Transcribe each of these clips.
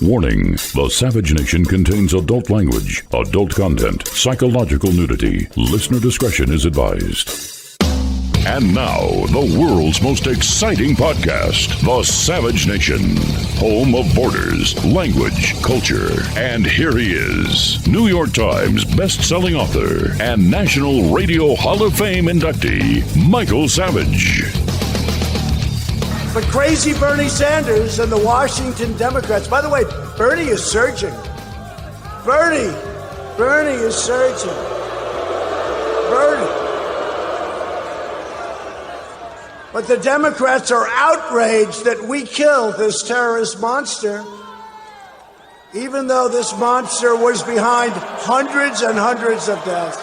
Warning, the Savage Nation contains adult language, adult content, psychological nudity. Listener discretion is advised. And now, the world's most exciting podcast, The Savage Nation, home of borders, language, culture. And here he is, New York Times best-selling author and National Radio Hall of Fame inductee, Michael Savage. But crazy Bernie Sanders and the Washington Democrats, by the way, Bernie is surging. Bernie is surging. Bernie. But the Democrats are outraged that we killed this terrorist monster, even though this monster was behind hundreds and hundreds of deaths.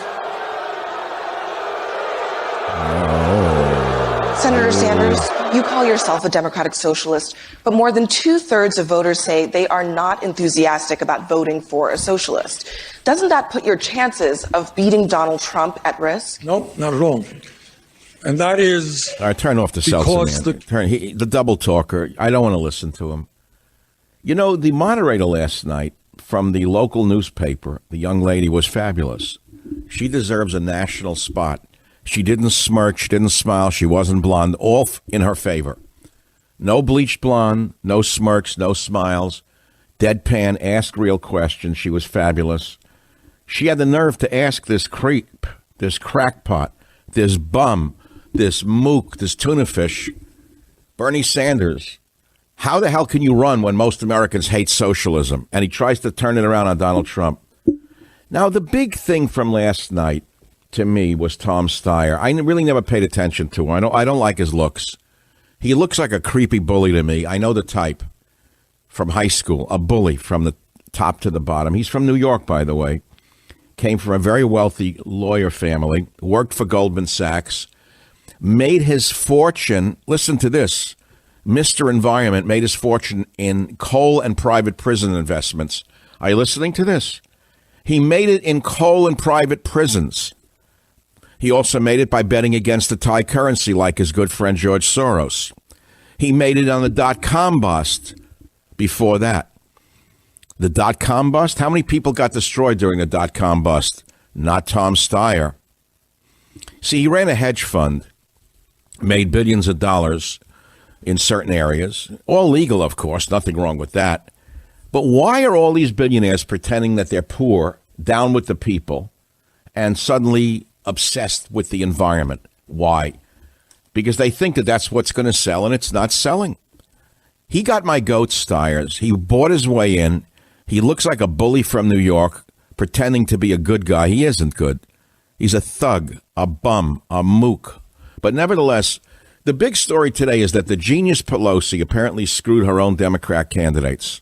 Senator Sanders, you call yourself a democratic socialist, but more than 2/3 of voters say they are not enthusiastic about voting for a socialist. Doesn't that put your chances of beating Donald Trump at risk? Nope, not at all. And that is... All right, turn off the Seltzer, man. The double talker. I don't want to listen to him. You know, the moderator last night from the local newspaper, the young lady, was fabulous. She deserves a national spot. She didn't smirk, she didn't smile, she wasn't blonde, all in her favor. No bleached blonde, no smirks, no smiles, deadpan, ask real questions. She was fabulous. She had the nerve to ask this creep, this crackpot, this bum, this mook, this tuna fish, Bernie Sanders, how the hell can you run when most Americans hate socialism? And he tries to turn it around on Donald Trump. Now, the big thing from last night, to me, was Tom Steyer. I really never paid attention to him. I don't like his looks. He looks like a creepy bully to me. I know the type from high school, a bully from the top to the bottom. He's from New York, by the way. Came from a very wealthy lawyer family, worked for Goldman Sachs, made his fortune, listen to this, Mr. Environment made his fortune in coal and private prison investments. Are you listening to this? He made it in coal and private prisons. He also made it by betting against the Thai currency like his good friend George Soros. He made it on the dot-com bust before that. The dot-com bust? How many people got destroyed during the dot-com bust? Not Tom Steyer. See, he ran a hedge fund, made billions of dollars in certain areas. All legal, of course. Nothing wrong with that. But why are all these billionaires pretending that they're poor, down with the people, and suddenly obsessed with the environment? Why? Because they think that that's what's going to sell, and it's not selling. He got my goat, Steyers. He bought his way in. He looks like a bully from New York, pretending to be a good guy. He isn't good. He's a thug, a bum, a mook. But nevertheless, the big story today is that the genius Pelosi apparently screwed her own Democrat candidates.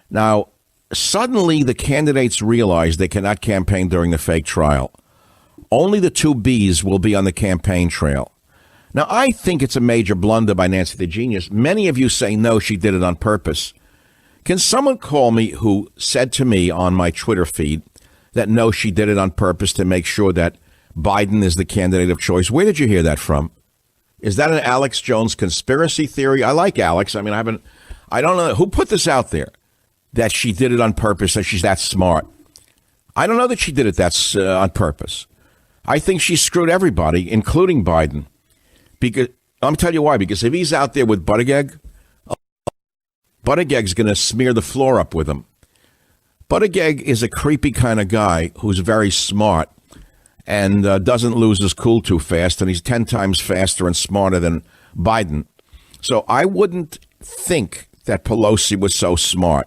Now, suddenly the candidates realize they cannot campaign during the fake trial. Only the two Bs will be on the campaign trail. Now, I think it's a major blunder by Nancy the Genius. Many of you say, no, she did it on purpose. Can someone call me who said to me on my Twitter feed that, no, she did it on purpose to make sure that Biden is the candidate of choice? Where did you hear that from? Is that an Alex Jones conspiracy theory? I like Alex. I mean, I don't know who put this out there, that she did it on purpose, that she's that smart. I don't know that she did it on purpose. I think she screwed everybody, including Biden. Because I'm telling you why. Because if he's out there with Buttigieg, Buttigieg's going to smear the floor up with him. Buttigieg is a creepy kind of guy who's very smart and doesn't lose his cool too fast, and he's 10 times faster and smarter than Biden. So I wouldn't think that Pelosi was so smart.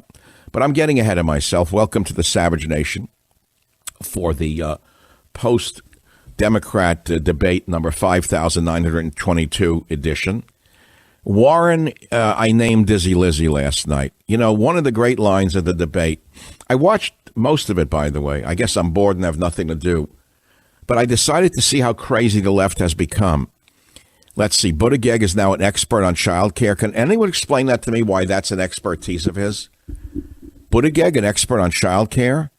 But I'm getting ahead of myself. Welcome to the Savage Nation for the post-Democrat debate number 5,922 edition. Warren, I named Dizzy Lizzy last night. You know, one of the great lines of the debate. I watched most of it, by the way. I guess I'm bored and have nothing to do. But I decided to see how crazy the left has become. Let's see. Buttigieg is now an expert on child care. Can anyone explain that to me, why that's an expertise of his? Buttigieg, an expert on child care.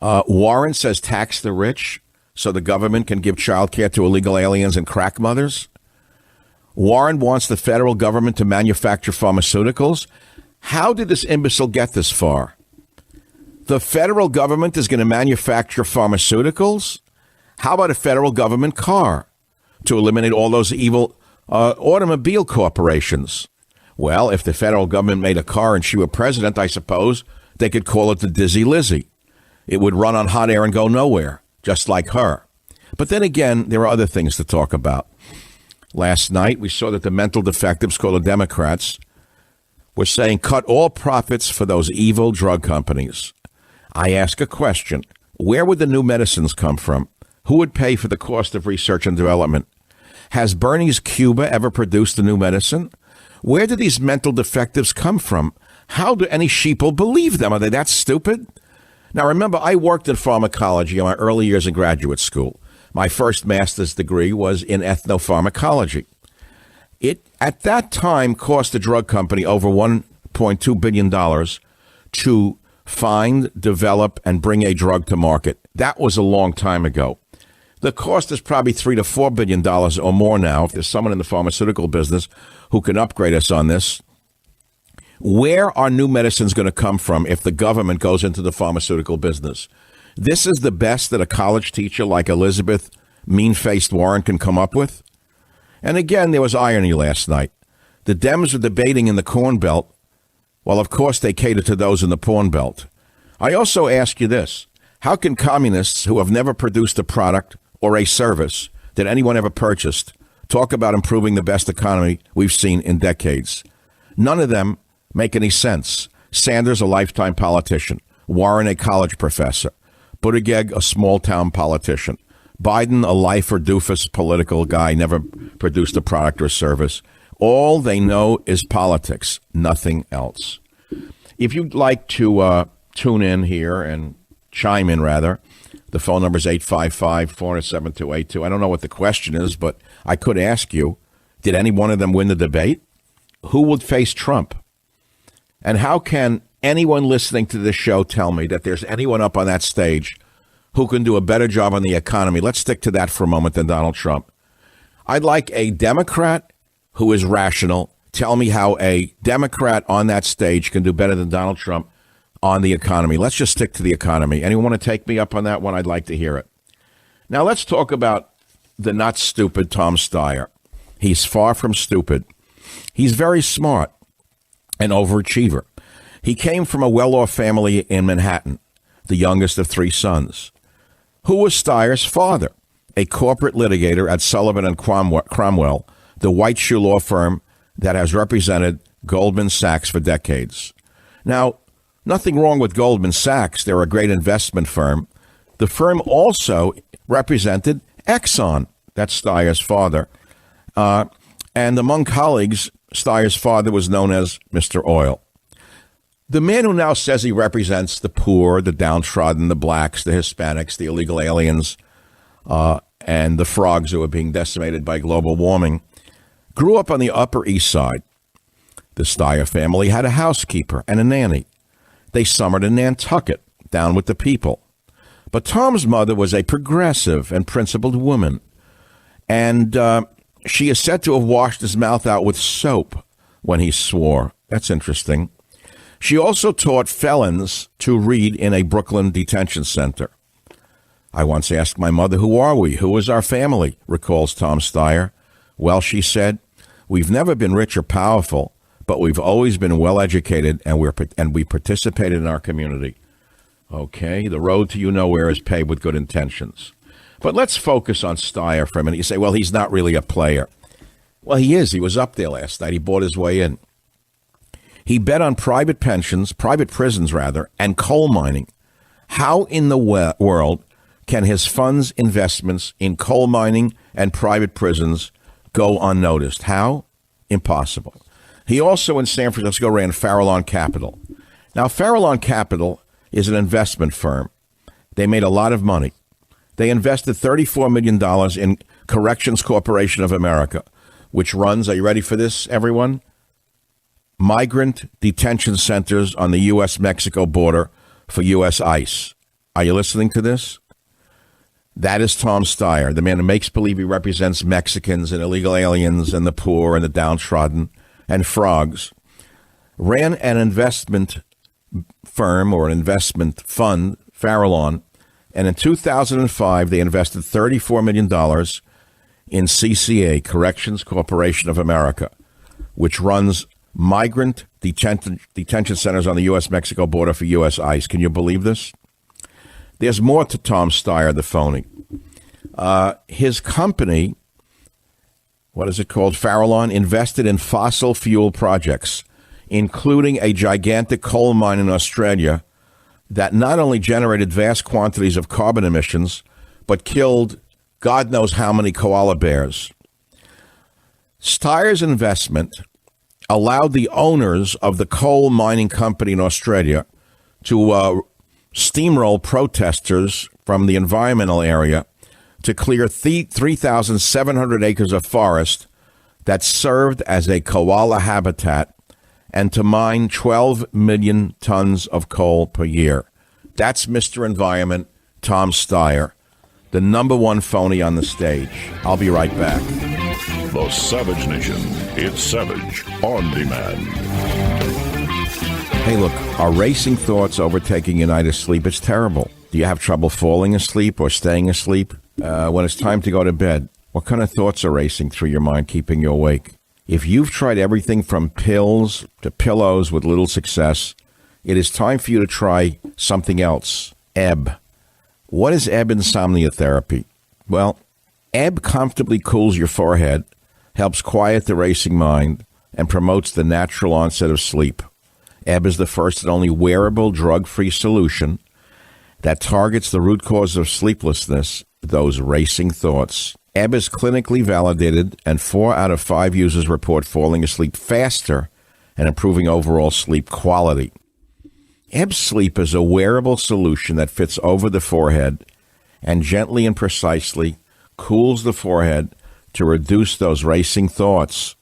Warren says tax the rich so the government can give child care to illegal aliens and crack mothers. Warren wants the federal government to manufacture pharmaceuticals. How did this imbecile get this far? The federal government is going to manufacture pharmaceuticals? How about a federal government car to eliminate all those evil automobile corporations? Well, if the federal government made a car and she were president, I suppose they could call it the Dizzy Lizzie. It would run on hot air and go nowhere, just like her. But then again, there are other things to talk about. Last night, we saw that the mental defectives called the Democrats were saying cut all profits for those evil drug companies. I ask a question. Where would the new medicines come from? Who would pay for the cost of research and development? Has Bernie's Cuba ever produced a new medicine? Where do these mental defectives come from? How do any sheeple believe them? Are they that stupid? Now, remember, I worked in pharmacology in my early years in graduate school. My first master's degree was in ethnopharmacology. It, at that time, cost the drug company over $1.2 billion to find, develop, and bring a drug to market. That was a long time ago. The cost is probably $3 to $4 billion or more now. If there's someone in the pharmaceutical business who can upgrade us on this, where are new medicines going to come from if the government goes into the pharmaceutical business? This is the best that a college teacher like Elizabeth mean-faced Warren can come up with? And again, there was irony last night. The Dems were debating in the Corn Belt. Well, of course, they cater to those in the Porn Belt. I also ask you this. How can communists who have never produced a product or a service that anyone ever purchased talk about improving the best economy we've seen in decades? None of them make any sense. Sanders, a lifetime politician. Warren, a college professor. Buttigieg, a small-town politician. Biden, a lifer doofus political guy, never produced a product or service. All they know is politics, nothing else. If you'd like to tune in here and chime in, rather, the phone number is 855-407-282. I don't know what the question is, but I could ask you, did any one of them win the debate? Who would face Trump? And how can anyone listening to this show tell me that there's anyone up on that stage who can do a better job on the economy? Let's stick to that for a moment than Donald Trump. I'd like a Democrat who is rational tell me how a Democrat on that stage can do better than Donald Trump on the economy. Let's just stick to the economy. Anyone want to take me up on that one? I'd like to hear it. Now let's talk about the not stupid Tom Steyer. He's far from stupid. He's very smart, an overachiever. He came from a well-off family in Manhattan, the youngest of three sons. Who was Steyer's father? A corporate litigator at Sullivan and Cromwell, the white shoe law firm that has represented Goldman Sachs for decades. Now, nothing wrong with Goldman Sachs. They're a great investment firm. The firm also represented Exxon, that's Steyer's father. And among colleagues, Steyer's father was known as Mr. Oil. The man who now says he represents the poor, the downtrodden, the blacks, the Hispanics, the illegal aliens, and the frogs who are being decimated by global warming, grew up on the Upper East Side. The Steyer family had a housekeeper and a nanny. They summered in Nantucket, down with the people. But Tom's mother was a progressive and principled woman, and she is said to have washed his mouth out with soap when he swore. That's interesting. She also taught felons to read in a Brooklyn detention center. I once asked my mother, who are we? Who is our family? Recalls Tom Steyer. Well, she said, we've never been rich or powerful, but we've always been well-educated, and we participated in our community. Okay, the road to you nowhere is paved with good intentions. But let's focus on Steyer for a minute. You say, well, he's not really a player. Well, he is. He was up there last night. He bought his way in. He bet on private prisons, and coal mining. How in the world can his funds investments in coal mining and private prisons go unnoticed? How? Impossible. He also in San Francisco ran Farallon Capital. Now, Farallon Capital is an investment firm. They made a lot of money. They invested $34 million in Corrections Corporation of America, which runs, are you ready for this, everyone? Migrant detention centers on the U.S.-Mexico border for U.S. ICE. Are you listening to this? That is Tom Steyer, the man who makes believe he represents Mexicans and illegal aliens and the poor and the downtrodden and frogs. ran an investment firm or an investment fund, Farallon, and in 2005, they invested $34 million in CCA, Corrections Corporation of America, which runs migrant detention centers on the U.S.-Mexico border for U.S. ICE. Can you believe this? There's more to Tom Steyer, the phony. His company, what is it called? Farallon, invested in fossil fuel projects, including a gigantic coal mine in Australia that not only generated vast quantities of carbon emissions, but killed God knows how many koala bears. Steyer's investment allowed the owners of the coal mining company in Australia to steamroll protesters from the environmental area to clear 3,700 acres of forest that served as a koala habitat and to mine 12 million tons of coal per year. That's Mr. Environment, Tom Steyer, the number one phony on the stage. I'll be right back. The Savage Nation. It's Savage on demand. Hey, look, are racing thoughts overtaking your night of sleep? It's terrible. Do you have trouble falling asleep or staying asleep? When it's time to go to bed, what kind of thoughts are racing through your mind, keeping you awake? If you've tried everything from pills to pillows with little success, it is time for you to try something else. Ebb. What is Ebb insomnia therapy? Well, Ebb comfortably cools your forehead, helps quiet the racing mind, and promotes the natural onset of sleep. Ebb is the first and only wearable drug-free solution that targets the root cause of sleeplessness, those racing thoughts. Ebb is clinically validated, and 4 out of 5 users report falling asleep faster and improving overall sleep quality. Ebb Sleep is a wearable solution that fits over the forehead and gently and precisely cools the forehead to reduce those racing thoughts,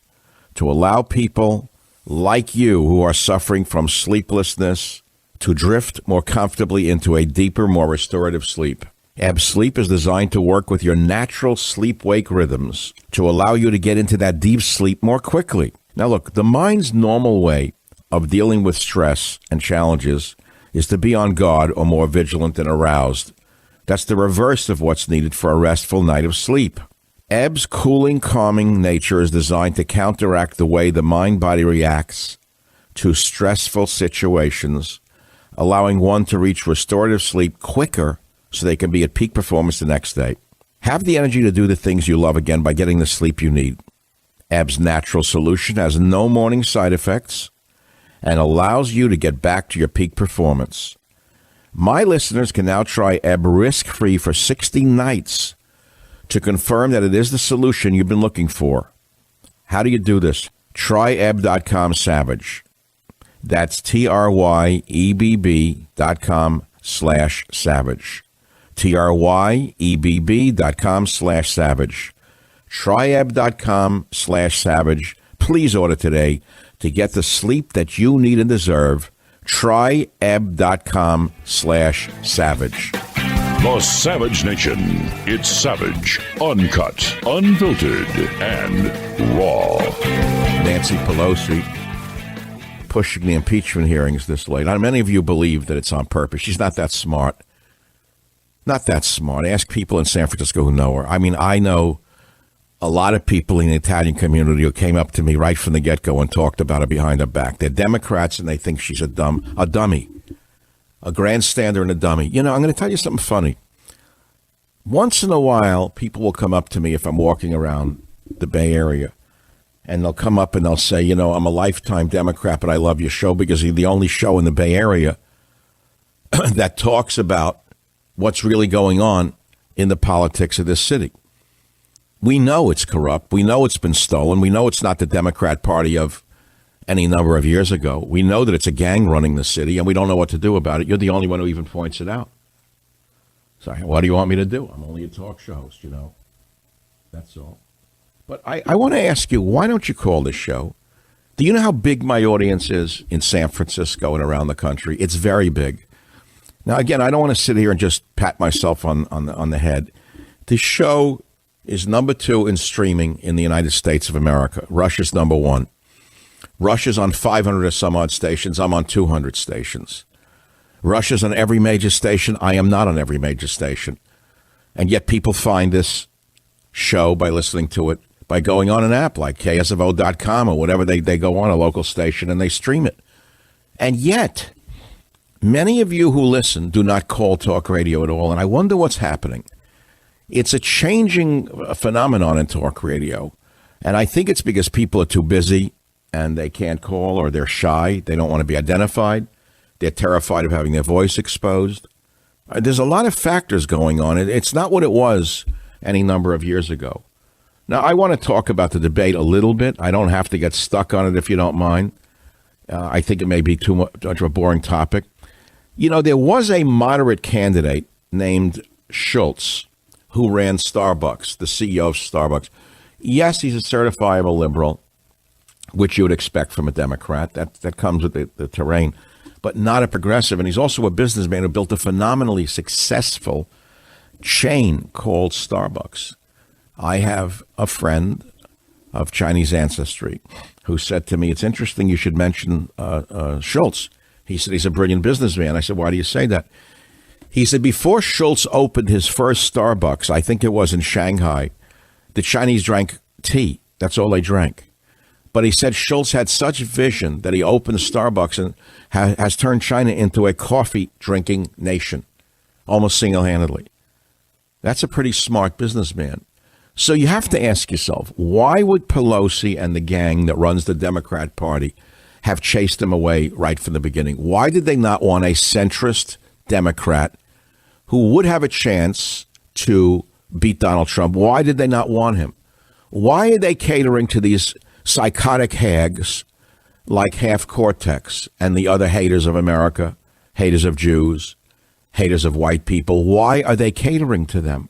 to allow people like you who are suffering from sleeplessness to drift more comfortably into a deeper, more restorative sleep. Ebb Sleep is designed to work with your natural sleep-wake rhythms to allow you to get into that deep sleep more quickly. Now, look, the mind's normal way of dealing with stress and challenges is to be on guard or more vigilant and aroused. That's the reverse of what's needed for a restful night of sleep. Ebb's cooling, calming nature is designed to counteract the way the mind-body reacts to stressful situations, allowing one to reach restorative sleep quicker so they can be at peak performance the next day. Have the energy to do the things you love again by getting the sleep you need. Ebb's natural solution has no morning side effects and allows you to get back to your peak performance. My listeners can now try Ebb risk-free for 60 nights to confirm that it is the solution you've been looking for. How do you do this? Try Ebb.com/savage. That's TRYEBB.com/savage. TRYEBB.com/savage. Tryebb.com/savage. Please order today to get the sleep that you need and deserve. Tryebb.com/savage. The Savage Nation. It's savage, uncut, unfiltered, and raw. Nancy Pelosi pushing the impeachment hearings this late. Now, many of you believe that it's on purpose. She's not that smart. Not that smart. Ask people in San Francisco who know her. I mean, I know a lot of people in the Italian community who came up to me right from the get-go and talked about her behind her back. They're Democrats, and they think she's a dummy, a grandstander and a dummy. You know, I'm going to tell you something funny. Once in a while, people will come up to me if I'm walking around the Bay Area, and they'll come up and they'll say, you know, I'm a lifetime Democrat, but I love your show because you're the only show in the Bay Area that talks about what's really going on in the politics of this city. We know it's corrupt. We know it's been stolen. We know it's not the Democrat Party of any number of years ago. We know that it's a gang running the city, and we don't know what to do about it. You're the only one who even points it out. So what do you want me to do? I'm only a talk show host, you know. That's all. But I want to ask you, why don't you call this show? Do you know how big my audience is in San Francisco and around the country? It's very big. Now, again, I don't want to sit here and just pat myself on the head. This show is number 2 in streaming in the United States of America. Russia's number 1. Russia's on 500 or some odd stations. I'm on 200 stations. Russia's on every major station. I am not on every major station. And yet people find this show by listening to it, by going on an app like ksfo.com or whatever. They go on a local station and they stream it. And yet, many of you who listen do not call talk radio at all. And I wonder what's happening. It's a changing phenomenon in talk radio. And I think it's because people are too busy and they can't call, or they're shy. They don't want to be identified. They're terrified of having their voice exposed. There's a lot of factors going on. It's not what it was any number of years ago. Now, I want to talk about the debate a little bit. I don't have to get stuck on it if you don't mind. I think it may be too much of a boring topic. You know, there was a moderate candidate named Schultz who ran Starbucks, the CEO of Starbucks. Yes, he's a certifiable liberal, which you would expect from a Democrat. That comes with the terrain, but not a progressive. And he's also a businessman who built a phenomenally successful chain called Starbucks. I have a friend of Chinese ancestry who said to me, it's interesting you should mention Schultz. He said he's a brilliant businessman. I said, why do you say that? He said before Schultz opened his first Starbucks, I think it was in Shanghai, the Chinese drank tea. That's all they drank. But he said Schultz had such vision that he opened Starbucks and has turned China into a coffee-drinking nation, almost single-handedly. That's a pretty smart businessman. So you have to ask yourself, why would Pelosi and the gang that runs the Democrat Party have chased him away right from the beginning? Why did they not want a centrist Democrat who would have a chance to beat Donald Trump? Why did they not want him? Why are they catering to these psychotic hags like Half Cortex and the other haters of America, haters of Jews, haters of white people? Why are they catering to them?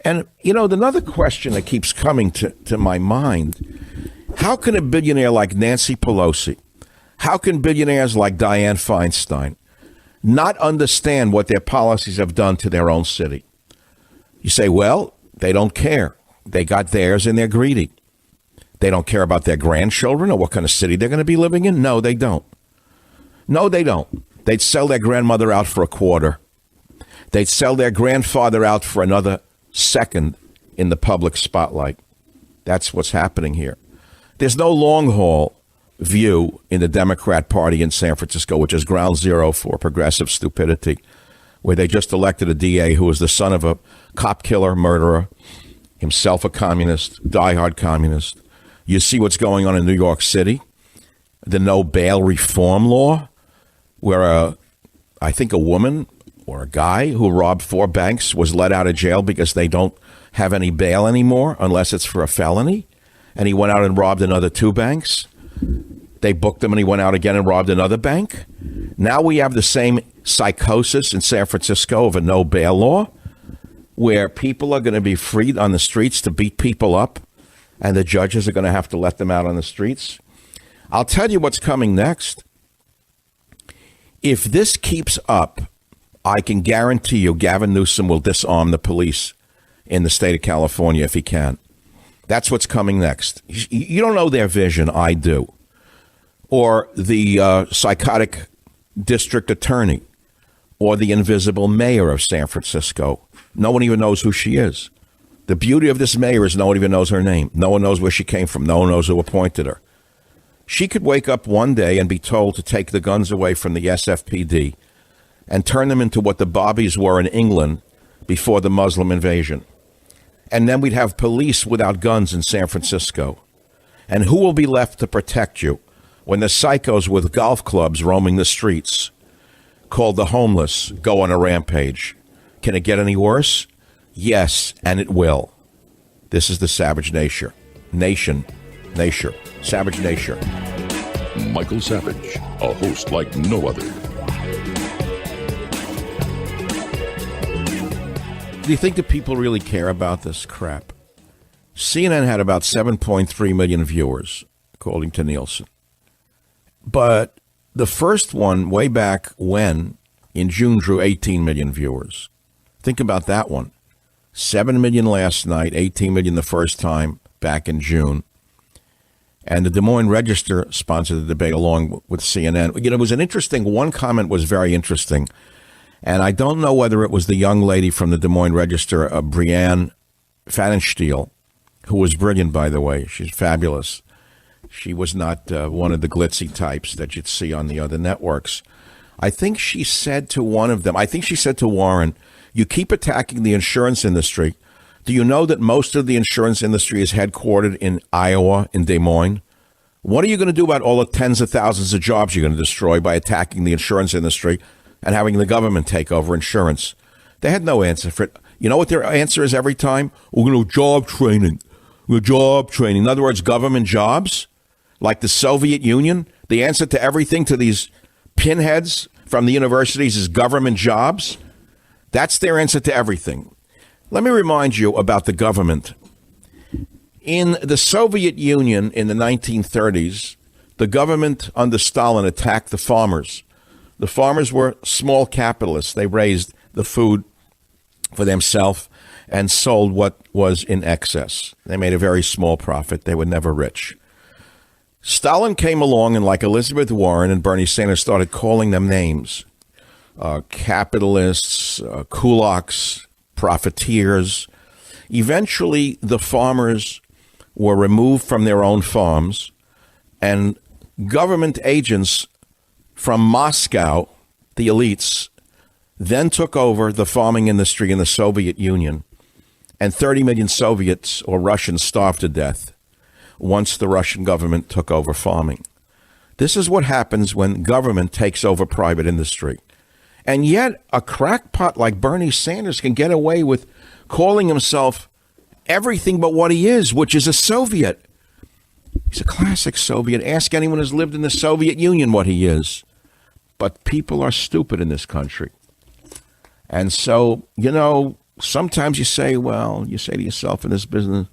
And, you know, another question that keeps coming to my mind, how can a billionaire like Nancy Pelosi, how can billionaires like Dianne Feinstein not understand what their policies have done to their own city? You say, well, they don't care. They got theirs and they're greedy. They don't care about their grandchildren or what kind of city they're going to be living in? No, they don't. No, they don't. They'd sell their grandmother out for a quarter. They'd sell their grandfather out for another second in the public spotlight. That's what's happening here. There's no long haul view in the Democrat Party in San Francisco, which is ground zero for progressive stupidity, where they just elected a DA who was the son of a cop killer, murderer, himself a communist, diehard communist. You see what's going on in New York City, the no bail reform law, where I think a woman or a guy who robbed 4 banks was let out of jail because they don't have any bail anymore unless it's for a felony. And he went out and robbed another 2 banks. They booked him and he went out again and robbed another bank. Now we have the same psychosis in San Francisco of a no bail law where people are going to be freed on the streets to beat people up and the judges are going to have to let them out on the streets. I'll tell you what's coming next. If this keeps up, I can guarantee you Gavin Newsom will disarm the police in the state of California if he can. That's what's coming next. You don't know their vision. I do. Or the psychotic district attorney or the invisible mayor of San Francisco. No one even knows who she is. The beauty of this mayor is no one even knows her name. No one knows where she came from. No one knows who appointed her. She could wake up one day and be told to take the guns away from the SFPD and turn them into what the Bobbies were in England before the Muslim invasion. And then we'd have police without guns in San Francisco. And who will be left to protect you when the psychos with golf clubs roaming the streets, called the homeless, go on a rampage? Can it get any worse? Yes, and it will. This is the Savage Nature. Savage Nature. Michael Savage, a host like no other. Do you think that people really care about this crap? CNN had about 7.3 million viewers, according to Nielsen. But the first one, way back when, in June, drew 18 million viewers. Think about that one. 7 million last night, 18 million the first time back in June. And the Des Moines Register sponsored the debate along with CNN. It was an interesting, one comment was very interesting. And I don't know whether it was the young lady from the Des Moines Register, Brianne Fadenstiel, who was brilliant, by the way. She's fabulous. She was not one of the glitzy types that you'd see on the other networks. I think she said to one of them, I think she said to Warren, you keep attacking the insurance industry. Do you know that most of the insurance industry is headquartered in Iowa, in Des Moines? What are you going to do about all the tens of thousands of jobs you're going to destroy by attacking the insurance industry and having the government take over insurance? They had no answer for it. You know what their answer is every time? We're going to job training. We're job training. In other words, government jobs, like the Soviet Union. The answer to everything to these pinheads from the universities is government jobs. That's their answer to everything. Let me remind you about the government. In the Soviet Union in the 1930s, the government under Stalin attacked the farmers. The farmers were small capitalists. They raised the food for themselves and sold what was in excess. They made a very small profit. They were never rich. Stalin came along and, like Elizabeth Warren and Bernie Sanders, started calling them names. Capitalists, kulaks, profiteers. Eventually, the farmers were removed from their own farms, and government agents from Moscow, the elites, then took over the farming industry in the Soviet Union, and 30 million Soviets or Russians starved to death once the Russian government took over farming. This is what happens when government takes over private industry. And yet a crackpot like Bernie Sanders can get away with calling himself everything but what he is, which is a Soviet. He's a classic Soviet. Ask anyone who's lived in the Soviet Union what he is. But people are stupid in this country. And so, sometimes you say to yourself in this business,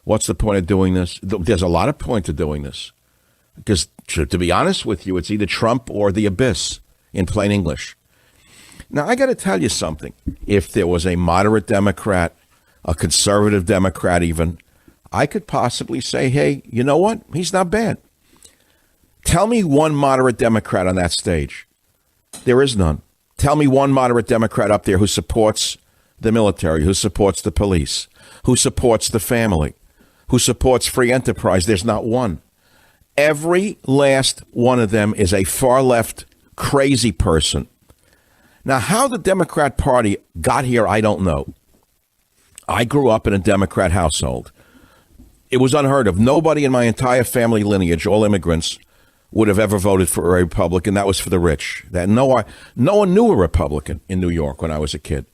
what's the point of doing this? There's a lot of point to doing this. Because to be honest with you, it's either Trump or the abyss in plain English. Now, I got to tell you something. If there was a moderate Democrat, a conservative Democrat even, I could possibly say, hey, you know what? He's not bad. Tell me one moderate Democrat on that stage. There is none. Tell me one moderate Democrat up there who supports the military, who supports the police, who supports the family, who supports free enterprise. There's not one. Every last one of them is a far left crazy person. Now, how the Democrat Party got here, I don't know. I grew up in a Democrat household. It was unheard of. Nobody in my entire family lineage, all immigrants, would have ever voted for a Republican. That was for the rich. No one knew a Republican in New York when I was a kid.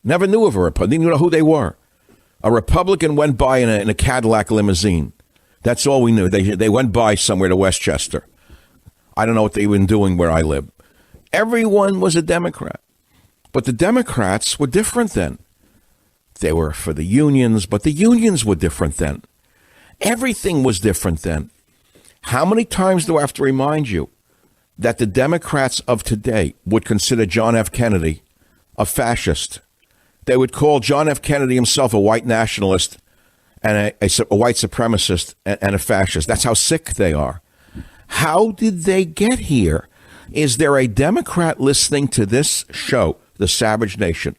Never knew of a Republican. Didn't even know who they were. A Republican went by in a Cadillac limousine. That's all we knew. They went by somewhere to Westchester. I don't know what they were doing where I live. Everyone was a Democrat. But the Democrats were different then. They were for the unions, but the unions were different then. Everything was different then. How many times do I have to remind you that the Democrats of today would consider John F. Kennedy a fascist? They would call John F. Kennedy himself a white nationalist and a white supremacist and a fascist. That's how sick they are. How did they get here? Is there a Democrat listening to this show, The Savage Nation,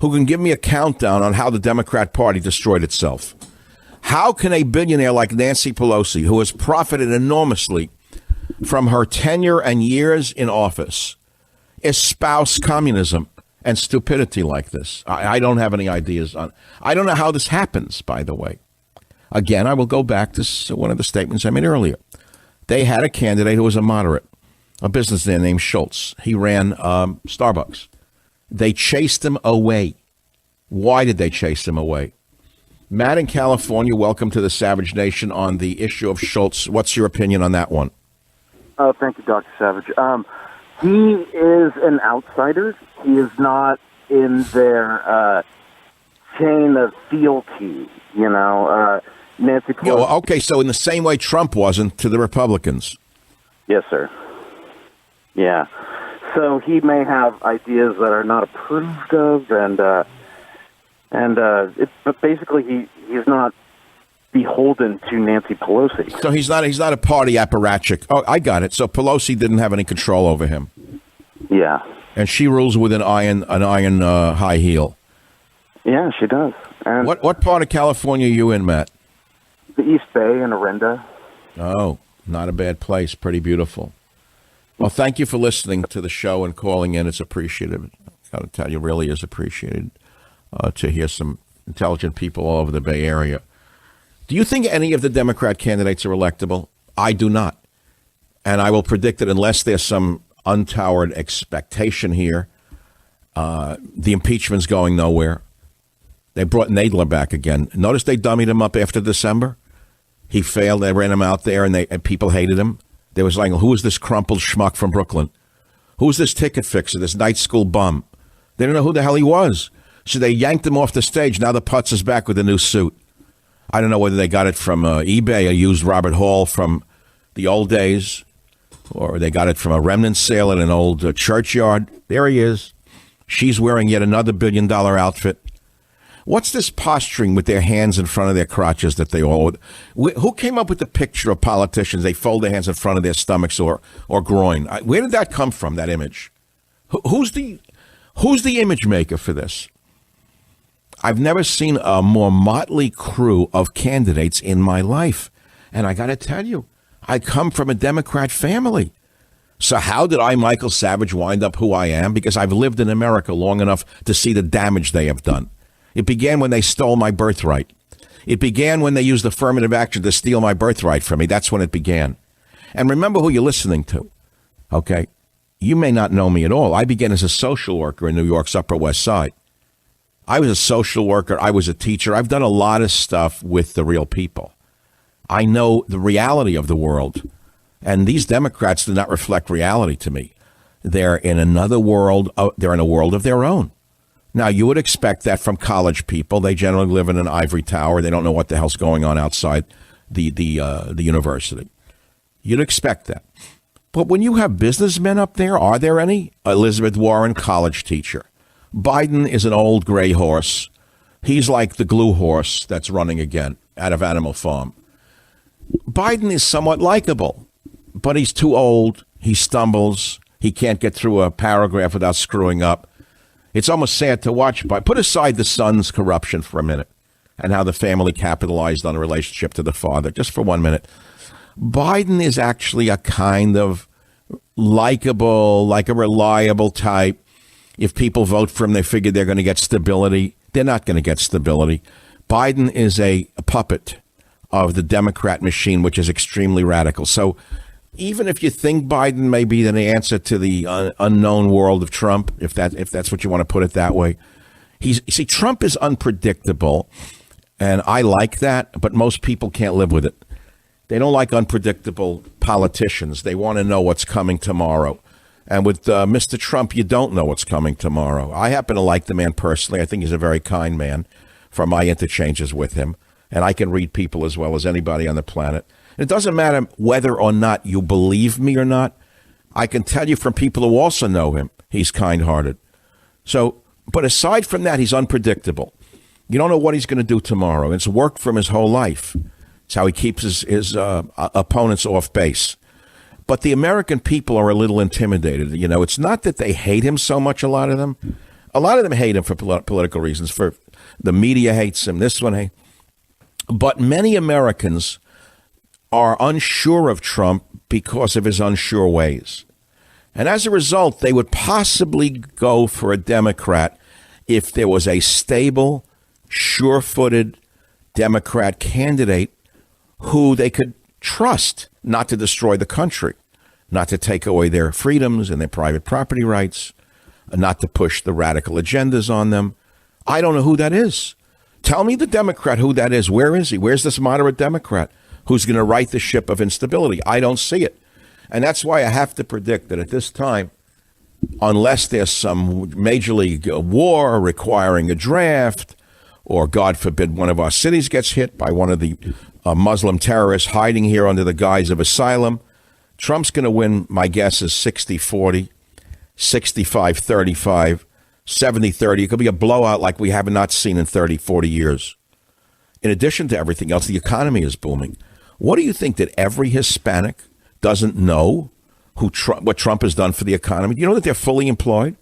who can give me a countdown on how the Democrat Party destroyed itself? How can a billionaire like Nancy Pelosi, who has profited enormously from her tenure and years in office, espouse communism and stupidity like this? I don't have any ideas on. I don't know how this happens, by the way. Again, I will go back to one of the statements I made earlier. They had a candidate who was a moderate, a businessman named Schultz. He ran Starbucks. They chased him away. Why did they chase him away? Matt in California, welcome to the Savage Nation on the issue of Schultz. What's your opinion on that one? Thank you, Dr. Savage. He is an outsider. He is not in their chain of fealty, Nancy Pelosi. Okay, so in the same way Trump wasn't to the Republicans. Yes, sir. Yeah. So he may have ideas that are not approved of, but basically he's not beholden to Nancy Pelosi. So he's not a party apparatchik. Oh, I got it. So Pelosi didn't have any control over him. Yeah. And she rules with an iron high heel. Yeah, she does. And What part of California are you in, Matt? the East Bay and Orinda. Oh, not a bad place. Pretty beautiful. Well, thank you for listening to the show and calling in. It's appreciated. I got to tell you, really is appreciated to hear some intelligent people all over the Bay Area. Do you think any of the Democrat candidates are electable? I do not. And I will predict that unless there's some untowered expectation here, the impeachment's going nowhere. They brought Nadler back again. Notice they dummied him up after December. He failed. They ran him out there, and people hated him. They was like, who is this crumpled schmuck from Brooklyn? Who's this ticket fixer, this night school bum? They didn't know who the hell he was. So they yanked him off the stage. Now the putz is back with a new suit. I don't know whether they got it from eBay or used Robert Hall from the old days, or they got it from a remnant sale at an old churchyard. There he is. She's wearing yet another $1 billion outfit. What's this posturing with their hands in front of their crotches that they all... Who came up with the picture of politicians? They fold their hands in front of their stomachs or groin. Where did that come from, that image? Who's the image maker for this? I've never seen a more motley crew of candidates in my life. And I got to tell you, I come from a Democrat family. So how did I, Michael Savage, wind up who I am? Because I've lived in America long enough to see the damage they have done. It began when they stole my birthright. It began when they used affirmative action to steal my birthright from me. That's when it began. And remember who you're listening to, okay? You may not know me at all. I began as a social worker in New York's Upper West Side. I was a social worker. I was a teacher. I've done a lot of stuff with the real people. I know the reality of the world. And these Democrats do not reflect reality to me. They're in another world. They're in a world of their own. Now, you would expect that from college people. They generally live in an ivory tower. They don't know what the hell's going on outside the university. You'd expect that. But when you have businessmen up there, are there any? Elizabeth Warren, college teacher. Biden is an old gray horse. He's like the glue horse that's running again out of Animal Farm. Biden is somewhat likable, but he's too old. He stumbles. He can't get through a paragraph without screwing up. It's almost sad to watch. But put aside the son's corruption for a minute and how the family capitalized on a relationship to the father, just for 1 minute. Biden is actually a kind of likable, like a reliable type. If people vote for him, they figure they're going to get stability. They're not going to get stability. Biden is a puppet of the Democrat machine, which is extremely radical. So even if you think Biden may be the answer to the unknown world of Trump, if that's what you want to put it that way, Trump is unpredictable, and I like that, but most people can't live with it. They don't like unpredictable politicians. They want to know what's coming tomorrow. And with Mr. Trump, you don't know what's coming tomorrow. I happen to like the man personally. I think he's a very kind man from my interchanges with him. And I can read people as well as anybody on the planet. And it doesn't matter whether or not you believe me or not. I can tell you from people who also know him, he's kind-hearted. So, but aside from that, he's unpredictable. You don't know what he's going to do tomorrow. It's worked for him his whole life. It's how he keeps his opponents off base. But the American people are a little intimidated. You know, it's not that they hate him so much, a lot of them. A lot of them hate him for political reasons. For the media hates him, this one hates. But many Americans are unsure of Trump because of his unsure ways. And as a result, they would possibly go for a Democrat if there was a stable, sure-footed Democrat candidate who they could trust not to destroy the country, not to take away their freedoms and their private property rights, not to push the radical agendas on them. I don't know who that is. Tell me the Democrat who that is. Where is he? Where's this moderate Democrat who's going to right the ship of instability? I don't see it. And that's why I have to predict that at this time, unless there's some major league war requiring a draft, or God forbid one of our cities gets hit by one of the Muslim terrorists hiding here under the guise of asylum, Trump's going to win. My guess is 60-40, 65-35, 70-30. It could be a blowout like we have not seen in 30, 40 years. in addition to everything else, the economy is booming. What do you think, that every Hispanic doesn't know what Trump has done for the economy? Do you know that they're fully employed?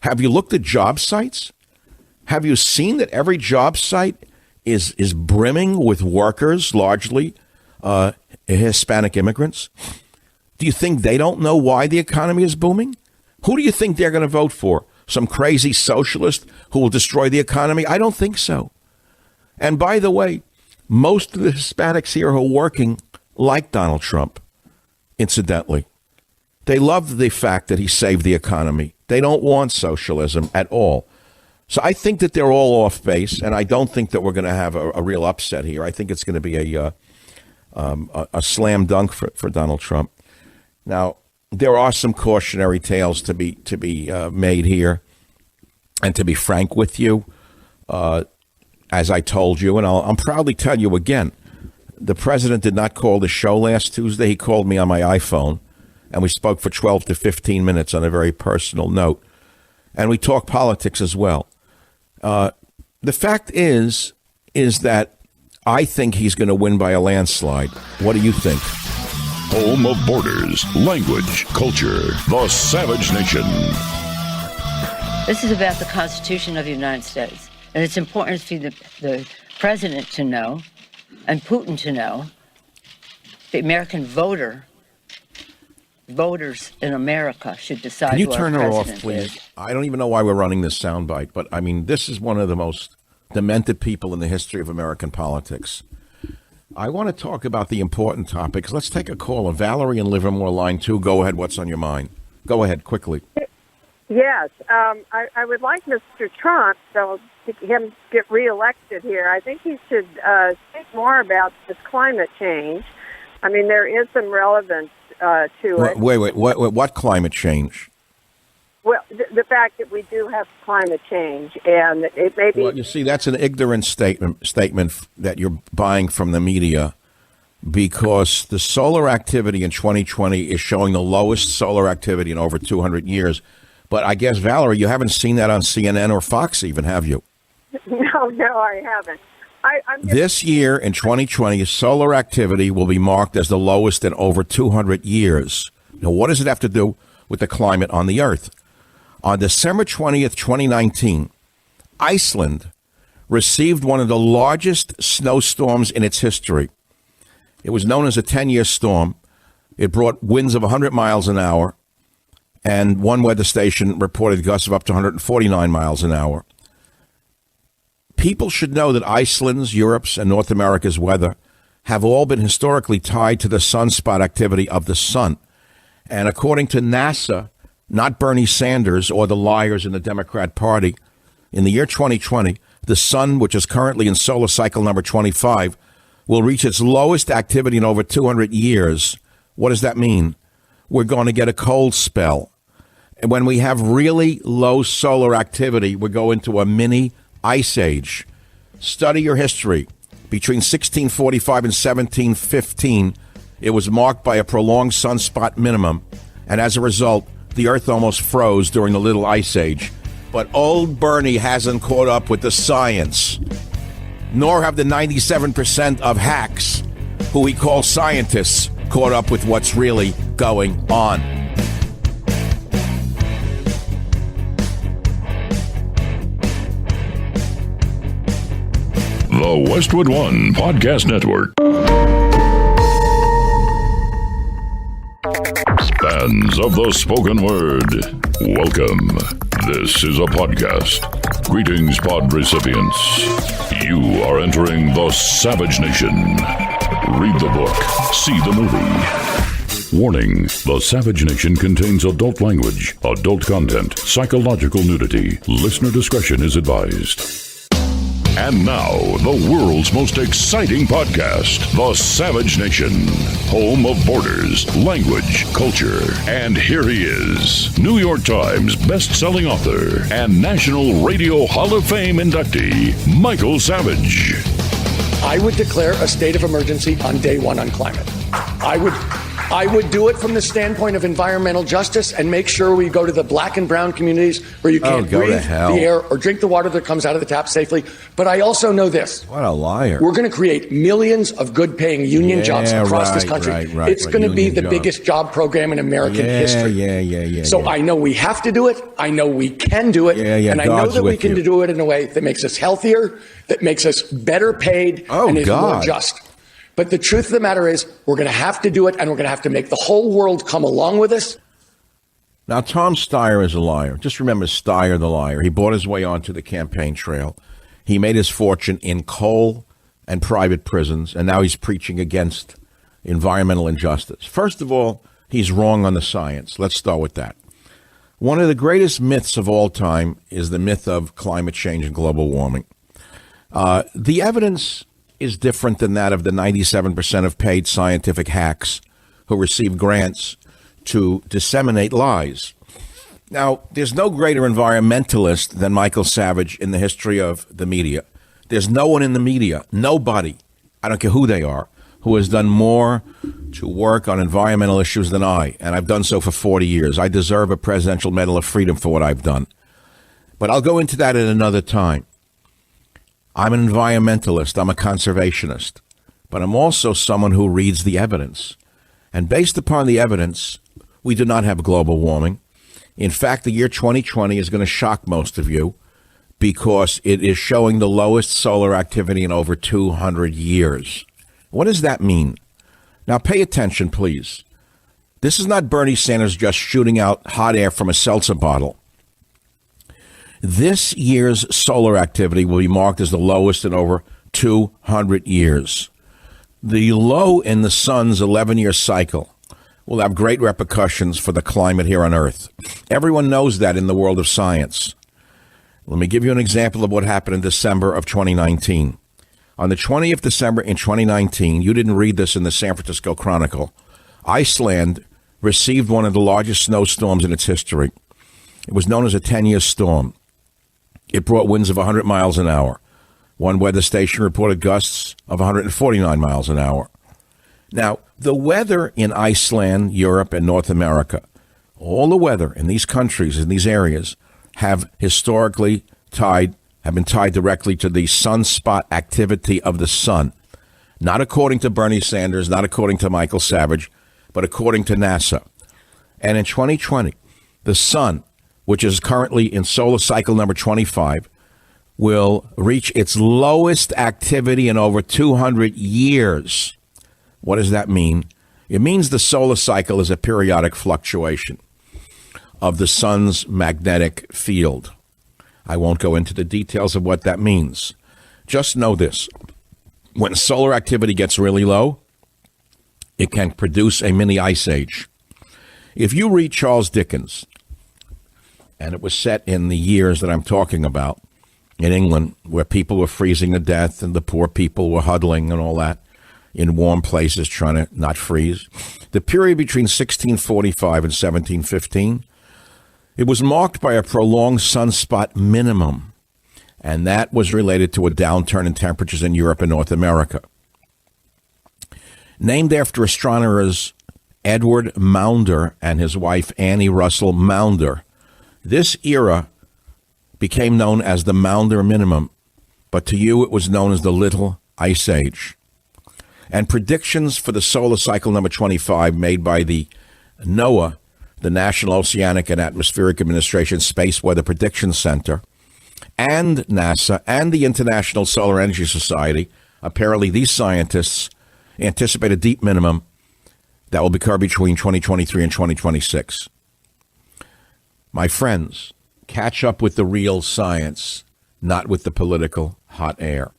Have you looked at job sites? Have you seen that every job site is brimming with workers, largely Hispanic immigrants? Do you think they don't know why the economy is booming? Who do you think they're going to vote for? Some crazy socialist who will destroy the economy? I don't think so. And by the way, most of the Hispanics here who are working like Donald Trump, incidentally. They love the fact that he saved the economy. They don't want socialism at all. So I think that they're all off base, and I don't think that we're going to have a real upset here. I think it's going to be a slam dunk for Donald Trump. Now, there are some cautionary tales to be made here, and to be frank with you, as I told you, and I'll proudly tell you again, the president did not call the show last Tuesday. He called me on my iPhone, and we spoke for 12 to 15 minutes on a very personal note, and we talked politics as well. The fact is that I think he's going to win by a landslide. What do you think? Home of borders, language, culture, the Savage Nation. This is about the Constitution of the United States. And it's important for the president to know, and Putin to know, the American voters in America should decide. Can you who turn our her off, president please? is. I don't even know why we're running this soundbite, but I mean, this is one of the most demented people in the history of American politics. I want to talk about the important topics. Let's take a call. Valerie in Livermore, line 2. Go ahead. What's on your mind? Go ahead, quickly. Yes, I would like Mr. Trump, so him get reelected here. I think he should think more about this climate change. I mean, there is some relevance to it. Wait. What climate change? Well, the fact that we do have climate change, and it may be. Well, you see, that's an ignorant statement that you're buying from the media, because the solar activity in 2020 is showing the lowest solar activity in over 200 years. But I guess, Valerie, you haven't seen that on CNN or Fox even, have you? No, I haven't. This year in 2020, solar activity will be marked as the lowest in over 200 years. Now, what does it have to do with the climate on the Earth? On December 20th, 2019, Iceland received one of the largest snowstorms in its history. It was known as a 10-year storm. It brought winds of 100 miles an hour, and one weather station reported gusts of up to 149 miles an hour. People should know that Iceland's, Europe's, and North America's weather have all been historically tied to the sunspot activity of the sun. And according to NASA, not Bernie Sanders or the liars in the Democrat Party, in the year 2020, the sun, which is currently in solar cycle number 25, will reach its lowest activity in over 200 years. What does that mean? We're going to get a cold spell. And when we have really low solar activity, we go into a mini ice age. Study your history. Between 1645 and 1715, it was marked by a prolonged sunspot minimum. And as a result, the Earth almost froze during the Little Ice Age. But old Bernie hasn't caught up with the science. Nor have the 97% of hacks, who we call scientists, caught up with what's really going on. The Westwood One Podcast Network. Fans of the spoken word, welcome. This is a podcast. Greetings, pod recipients. You are entering the Savage Nation. Read the book, see the movie. Warning, the Savage Nation contains adult language, adult content, psychological nudity. Listener discretion is advised. And now, the world's most exciting podcast, The Savage Nation, home of borders, language, culture. And here he is, New York Times best-selling author and National Radio Hall of Fame inductee, Michael Savage. I would declare a state of emergency on day one on climate. I would I would do it from the standpoint of environmental justice and make sure we go to the black and brown communities where you can't breathe the air or drink the water that comes out of the tap safely. But I also know this. What a liar. We're going to create millions of good-paying union jobs across this country. It's going to be the biggest job program in American history. So I know we have to do it. I know we can do it. And I know that we can do it in a way that makes us healthier, that makes us better paid, and is more just. But the truth of the matter is, we're going to have to do it, and we're going to have to make the whole world come along with us. Now, Tom Steyer is a liar. Just remember Steyer the liar. He bought his way onto the campaign trail. He made his fortune in coal and private prisons, and now he's preaching against environmental injustice. First of all, he's wrong on the science. Let's start with that. One of the greatest myths of all time is the myth of climate change and global warming. The evidence is different than that of the 97% of paid scientific hacks who receive grants to disseminate lies. Now, there's no greater environmentalist than Michael Savage in the history of the media. There's no one in the media, nobody, I don't care who they are, who has done more to work on environmental issues than I, and I've done so for 40 years. I deserve a Presidential Medal of Freedom for what I've done. But I'll go into that at another time. I'm an environmentalist. I'm a conservationist. But I'm also someone who reads the evidence. And based upon the evidence, we do not have global warming. In fact, the year 2020 is going to shock most of you because it is showing the lowest solar activity in over 200 years. What does that mean? Now, pay attention, please. This is not Bernie Sanders just shooting out hot air from a seltzer bottle. This year's solar activity will be marked as the lowest in over 200 years. The low in the sun's 11-year cycle will have great repercussions for the climate here on Earth. Everyone knows that in the world of science. Let me give you an example of what happened in December of 2019. On the 20th of December in 2019, you didn't read this in the San Francisco Chronicle, Iceland received one of the largest snowstorms in its history. It was known as a 10-year storm. It brought winds of 100 miles an hour. One weather station reported gusts of 149 miles an hour. Now, the weather in Iceland, Europe, and North America, all the weather in these countries, in these areas, have historically been tied directly to the sunspot activity of the sun. Not according to Bernie Sanders, not according to Michael Savage, but according to NASA. And in 2020, the sun, which is currently in solar cycle number 25, will reach its lowest activity in over 200 years. What does that mean? It means the solar cycle is a periodic fluctuation of the sun's magnetic field. I won't go into the details of what that means. Just know this. When solar activity gets really low, it can produce a mini ice age. If you read Charles Dickens, and it was set in the years that I'm talking about in England, where people were freezing to death and the poor people were huddling and all that in warm places trying to not freeze. The period between 1645 and 1715, it was marked by a prolonged sunspot minimum, and that was related to a downturn in temperatures in Europe and North America. Named after astronomers Edward Maunder and his wife Annie Russell Maunder, this era became known as the Maunder Minimum, but to you it was known as the Little Ice Age. And predictions for the solar cycle number 25 made by the NOAA, the National Oceanic and Atmospheric Administration Space Weather Prediction Center, and NASA and the International Solar Energy Society, apparently these scientists anticipate a deep minimum that will occur between 2023 and 2026. My friends, catch up with the real science, not with the political hot air.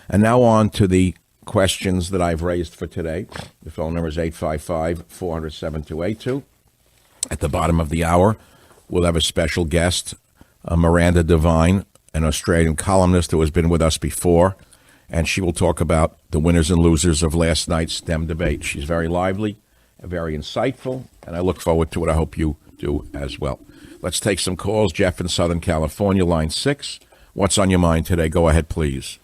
And now on to the questions that I've raised for today. The phone number is 855-400-7282. At the bottom of the hour, we'll have a special guest, Miranda Devine, an Australian columnist who has been with us before, and she will talk about the winners and losers of last night's STEM debate. She's very lively, very insightful, and I look forward to it. I hope you do as well. Let's take some calls. Jeff in Southern California, line 6. What's on your mind today? Go ahead, please.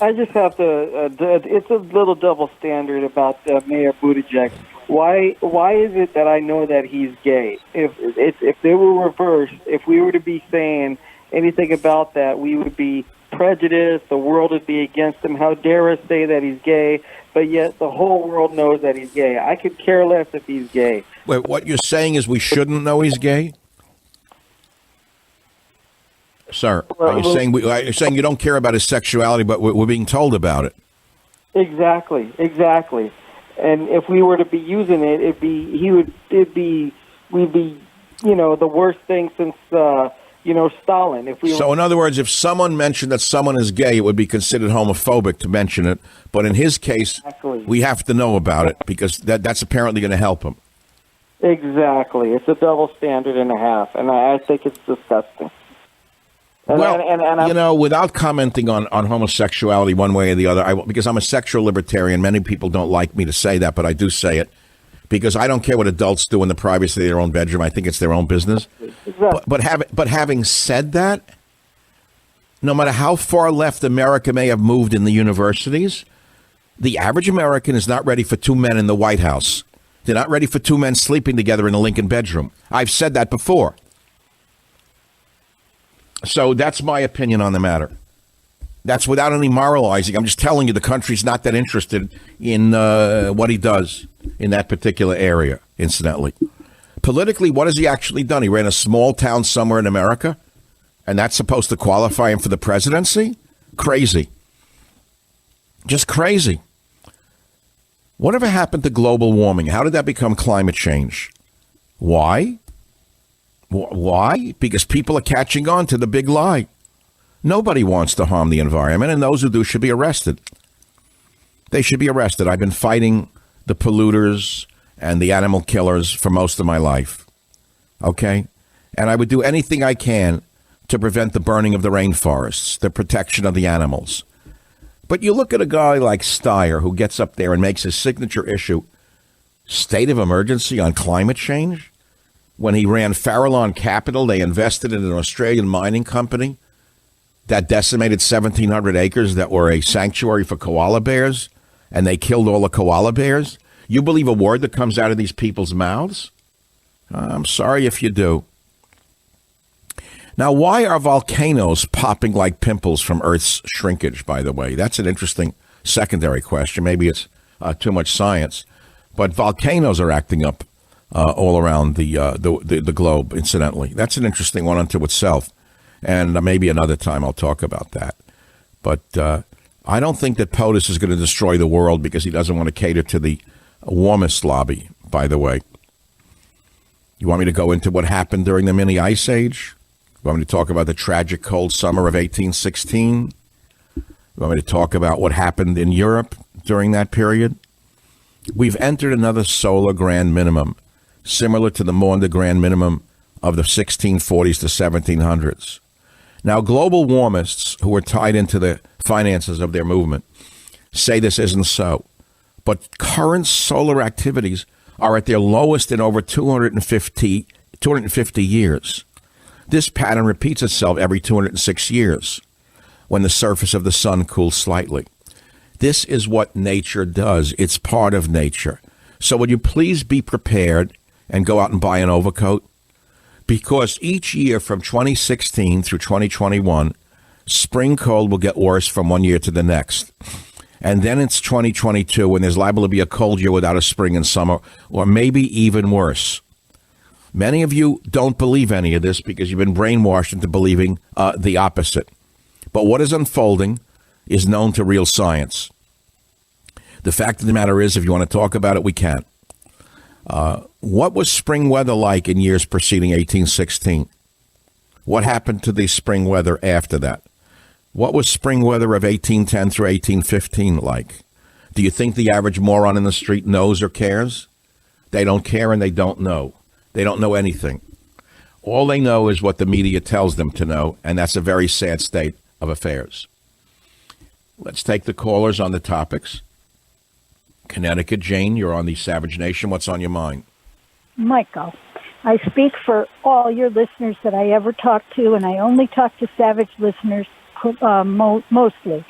I just have to, it's a little double standard about Mayor Buttigieg. Why is it that I know that he's gay? If they were reversed, if we were to be saying anything about that, we would be prejudiced, the world would be against him. How dare us say that he's gay, but yet the whole world knows that he's gay. I could care less if he's gay. Wait, what you're saying is we shouldn't know he's gay? Sir, are you saying you don't care about his sexuality, but we're being told about it? Exactly. And if we were to be using it, we'd be, the worst thing since, Stalin. So in other words, if someone mentioned that someone is gay, it would be considered homophobic to mention it. But in his case, we have to know about it because that's apparently going to help him. Exactly. It's a double standard and a half, and I think it's disgusting. And without commenting on homosexuality one way or the other, because I'm a sexual libertarian, many people don't like me to say that, but I do say it because I don't care what adults do in the privacy of their own bedroom. I think it's their own business. Exactly. But having said that, no matter how far left America may have moved in the universities, the average American is not ready for two men in the White House. They're not ready for two men sleeping together in a Lincoln bedroom. I've said that before. So that's my opinion on the matter. That's without any moralizing. I'm just telling you the country's not that interested in what he does in that particular area, incidentally. Politically, what has he actually done? He ran a small town somewhere in America, and that's supposed to qualify him for the presidency? Crazy. Just crazy. Whatever happened to global warming? How did that become climate change? Why? Why? Because people are catching on to the big lie. Nobody wants to harm the environment, and those who do should be arrested. They should be arrested. I've been fighting the polluters and the animal killers for most of my life. Okay? And I would do anything I can to prevent the burning of the rainforests, the protection of the animals. But you look at a guy like Steyer who gets up there and makes his signature issue, state of emergency on climate change. When he ran Farallon Capital, they invested in an Australian mining company that decimated 1,700 acres that were a sanctuary for koala bears, and they killed all the koala bears. You believe a word that comes out of these people's mouths? I'm sorry if you do. Now, why are volcanoes popping like pimples from Earth's shrinkage, by the way? That's an interesting secondary question. Maybe it's too much science. But volcanoes are acting up all around the globe, incidentally. That's an interesting one unto itself. And maybe another time I'll talk about that. But I don't think that POTUS is going to destroy the world because he doesn't want to cater to the warmist lobby, by the way. You want me to go into what happened during the mini ice age? You want me to talk about the tragic cold summer of 1816? You want me to talk about what happened in Europe during that period? We've entered another solar grand minimum, similar to the Maunder grand minimum of the 1640s to 1700s. Now, global warmists who are tied into the finances of their movement say this isn't so. But current solar activities are at their lowest in over 250 years. This pattern repeats itself every 206 years when the surface of the sun cools slightly. This is what nature does. It's part of nature. So would you please be prepared and go out and buy an overcoat? Because each year from 2016 through 2021, spring cold will get worse from one year to the next. And then it's 2022 when there's liable to be a cold year without a spring and summer, or maybe even worse. Many of you don't believe any of this because you've been brainwashed into believing the opposite. But what is unfolding is known to real science. The fact of the matter is, if you want to talk about it, we can. What was spring weather like in years preceding 1816? What happened to the spring weather after that? What was spring weather of 1810 through 1815 like? Do you think the average moron in the street knows or cares? They don't care and they don't know. They don't know anything. All they know is what the media tells them to know, and that's a very sad state of affairs. Let's take the callers on the topics. Connecticut, Jane, you're on the Savage Nation. What's on your mind? Michael, I speak for all your listeners that I ever talk to, and I only talk to Savage listeners mostly.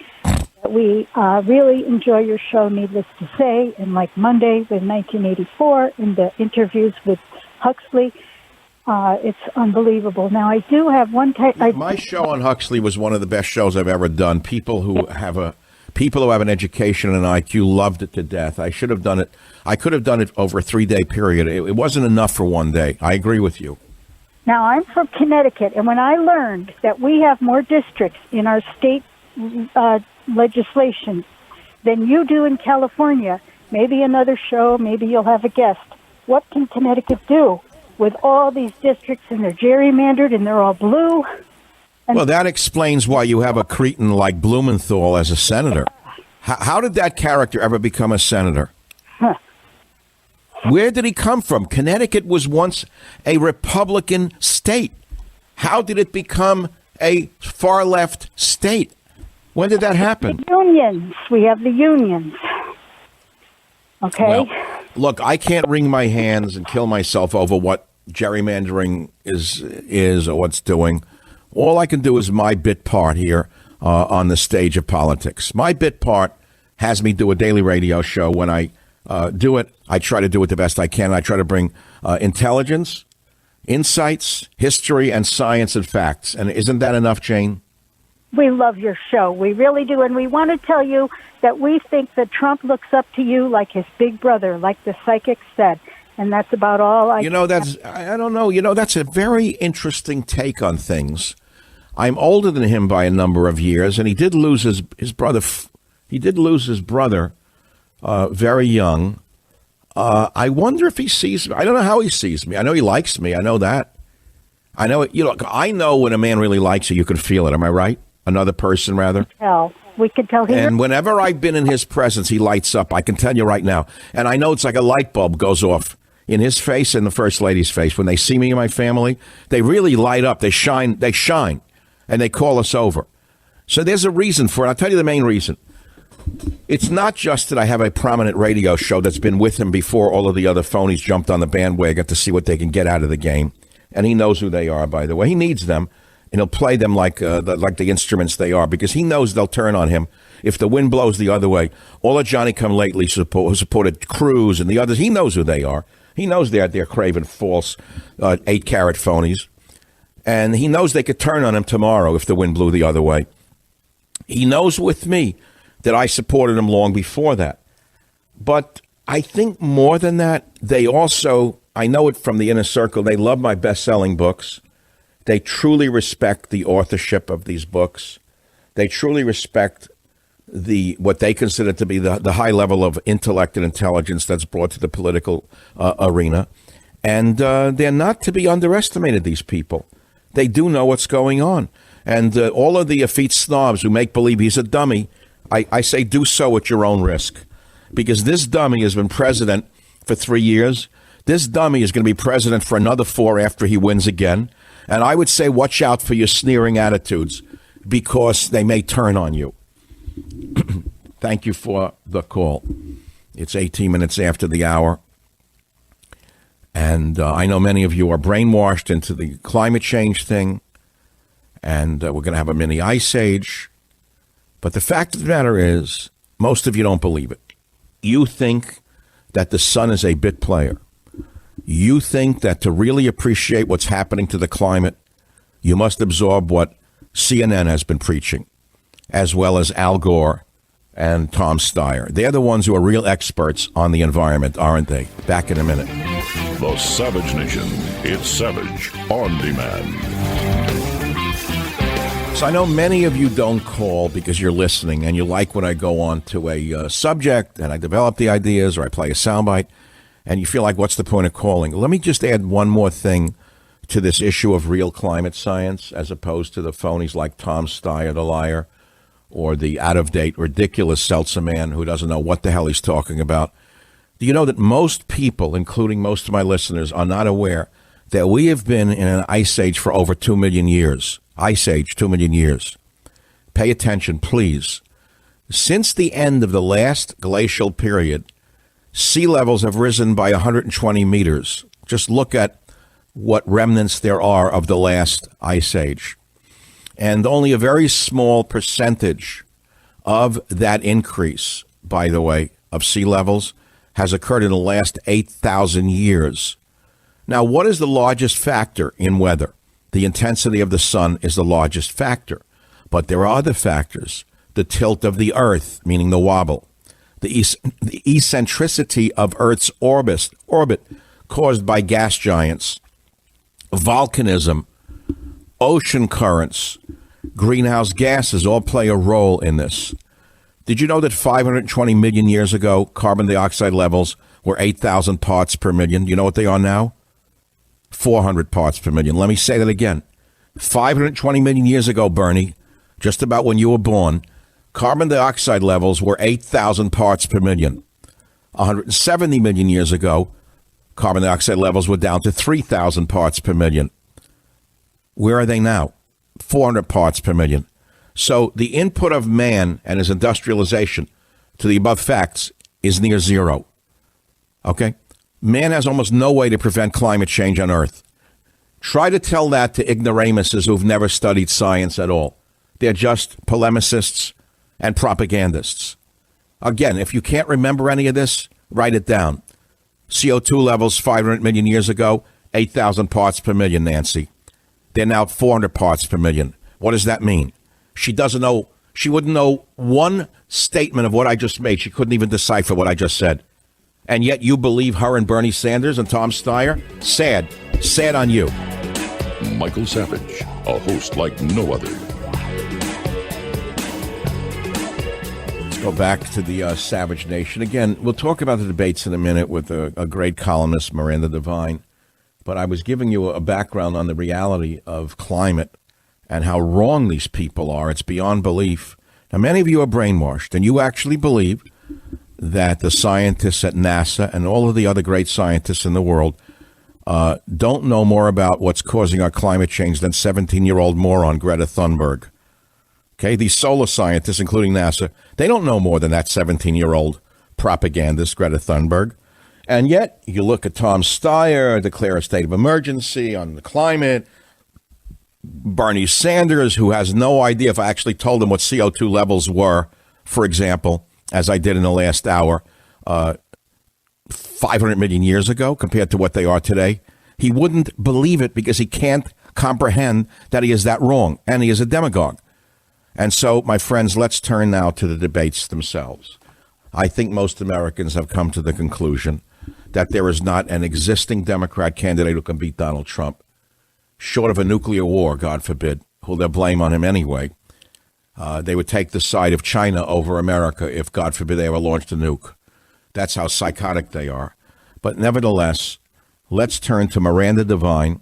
We really enjoy your show, needless to say, and like Monday with 1984 and the interviews with Huxley. It's unbelievable. Now, I do have one... My show on Huxley was one of the best shows I've ever done. People who have an education and an IQ loved it to death. I should have done it. I could have done it over a 3-day period. It wasn't enough for one day. I agree with you. Now, I'm from Connecticut, and when I learned that we have more districts in our state legislation than you do in California, maybe another show, maybe you'll have a guest. What can Connecticut do with all these districts, and they're gerrymandered and they're all blue? Well, that explains why you have a cretin like Blumenthal as a senator. How did that character ever become a senator? Huh. Where did he come from? Connecticut was once a Republican state. How did it become a far-left state? When did that happen? The unions. We have the unions. Okay? Well, look, I can't wring my hands and kill myself over what gerrymandering is or what's doing. All I can do is my bit part here on the stage of politics. My bit part has me do a daily radio show. When I do it, I try to do it the best I can. I try to bring intelligence, insights, history, and science and facts. And isn't that enough, Jane? We love your show. We really do. And we want to tell you that we think that Trump looks up to you like his big brother, like the psychic said. And that's about all I don't know. That's a very interesting take on things. I'm older than him by a number of years, and he did lose his brother. He did lose his brother very young. I wonder if he sees me. I don't know how he sees me. I know he likes me. I know that. I know it. I know when a man really likes you. You can feel it. Am I right? Another person, rather. We can tell him. And whenever I've been in his presence, he lights up. I can tell you right now. And I know it's like a light bulb goes off in his face and the First Lady's face. When they see me and my family, they really light up. They shine. And they call us over. So there's a reason for it. I'll tell you the main reason. It's not just that I have a prominent radio show that's been with him before all of the other phonies jumped on the bandwagon to see what they can get out of the game. And he knows who they are, by the way. He needs them, and he'll play them like the instruments they are, because he knows they'll turn on him if the wind blows the other way. All of Johnny-come-lately who supported Cruz and the others, he knows who they are. He knows they're craven, false, 8-carat phonies. And he knows they could turn on him tomorrow if the wind blew the other way. He knows with me that I supported him long before that. But I think more than that, they also, I know it from the inner circle, they love my best-selling books. They truly respect the authorship of these books. They truly respect what they consider to be the high level of intellect and intelligence that's brought to the political arena. And they're not to be underestimated, these people. They do know what's going on. And all of the effete snobs who make believe he's a dummy, I say do so at your own risk. Because this dummy has been president for 3 years. This dummy is going to be president for another 4 after he wins again. And I would say watch out for your sneering attitudes, because they may turn on you. Thank you for the call. It's 18 minutes after the hour. And I know many of you are brainwashed into the climate change thing, and we're going to have a mini ice age. But the fact of the matter is, most of you don't believe it. You think that the sun is a bit player. You think that to really appreciate what's happening to the climate, you must absorb what CNN has been preaching, as well as Al Gore and Tom Steyer. They're the ones who are real experts on the environment, aren't they? Back in a minute. The Savage Nation. It's Savage on Demand. So I know many of you don't call because you're listening and you like when I go on to a subject and I develop the ideas or I play a soundbite and you feel like, what's the point of calling? Let me just add one more thing to this issue of real climate science, as opposed to the phonies like Tom Steyer, the liar, or the out-of-date, ridiculous Seltzer man who doesn't know what the hell he's talking about. Do you know that most people, including most of my listeners, are not aware that we have been in an ice age for over 2 million years? Ice age, 2 million years. Pay attention, please. Since the end of the last glacial period, sea levels have risen by 120 meters. Just look at what remnants there are of the last ice age. And only a very small percentage of that increase, by the way, of sea levels has occurred in the last 8,000 years. Now, what is the largest factor in weather? The intensity of the sun is the largest factor. But there are other factors. The tilt of the Earth, meaning the wobble. The eccentricity of Earth's orbit caused by gas giants. Volcanism, ocean currents, greenhouse gases all play a role in this. Did you know that 520 million years ago, carbon dioxide levels were 8,000 parts per million? Do you know what they are now? 400 parts per million. Let me say that again. 520 million years ago, Bernie, just about when you were born, carbon dioxide levels were 8,000 parts per million. 170 million years ago, carbon dioxide levels were down to 3,000 parts per million. Where are they now? 400 parts per million. So the input of man and his industrialization to the above facts is near zero. Okay? Man has almost no way to prevent climate change on Earth. Try to tell that to ignoramuses who've never studied science at all. They're just polemicists and propagandists. Again, if you can't remember any of this, write it down. CO2 levels 500 million years ago, 8,000 parts per million, Nancy. They're now 400 parts per million. What does that mean? She doesn't know. She wouldn't know one statement of what I just made. She couldn't even decipher what I just said. And yet you believe her and Bernie Sanders and Tom Steyer? Sad. Sad on you. Michael Savage, a host like no other. Let's go back to the Savage Nation. Again, we'll talk about the debates in a minute with a great columnist, Miranda Devine. But I was giving you a background on the reality of climate and how wrong these people are. It's beyond belief. Now, many of you are brainwashed, and you actually believe that the scientists at NASA and all of the other great scientists in the world don't know more about what's causing our climate change than 17-year-old moron Greta Thunberg. Okay, these solar scientists, including NASA, they don't know more than that 17-year-old propagandist Greta Thunberg. And yet, you look at Tom Steyer, declare a state of emergency on the climate. Bernie Sanders, who has no idea if I actually told him what CO2 levels were, for example, as I did in the last hour, 500 million years ago compared to what they are today. He wouldn't believe it because he can't comprehend that he is that wrong, and he is a demagogue. And so, my friends, let's turn now to the debates themselves. I think most Americans have come to the conclusion that there is not an existing Democrat candidate who can beat Donald Trump, short of a nuclear war, God forbid, who they'll blame on him anyway. They would take the side of China over America if, God forbid, they ever launched a nuke. That's how psychotic they are. But nevertheless, let's turn to Miranda Devine,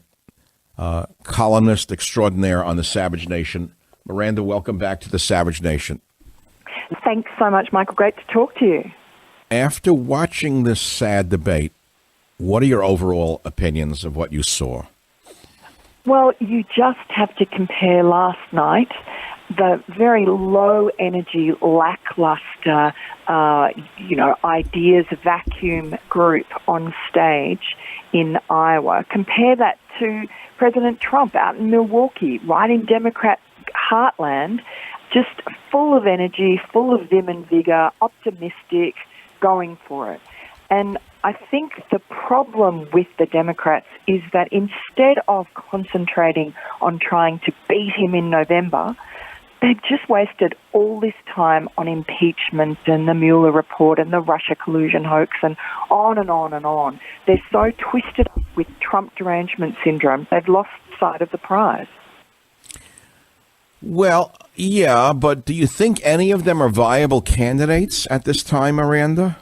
columnist extraordinaire on the Savage Nation. Miranda, welcome back to the Savage Nation. Thanks so much, Michael. Great to talk to you. After watching this sad debate, what are your overall opinions of what you saw? Well, you just have to compare last night, the very low energy, lackluster, ideas vacuum group on stage in Iowa. Compare that to President Trump out in Milwaukee, right in Democrat heartland, just full of energy, full of vim and vigor, optimistic, going for it. And I think the problem with the Democrats is that instead of concentrating on trying to beat him in November, they've just wasted all this time on impeachment and the Mueller report and the Russia collusion hoax and on and on and on. They're so twisted up with Trump derangement syndrome, they've lost sight of the prize. Well, yeah, but do you think any of them are viable candidates at this time, Miranda?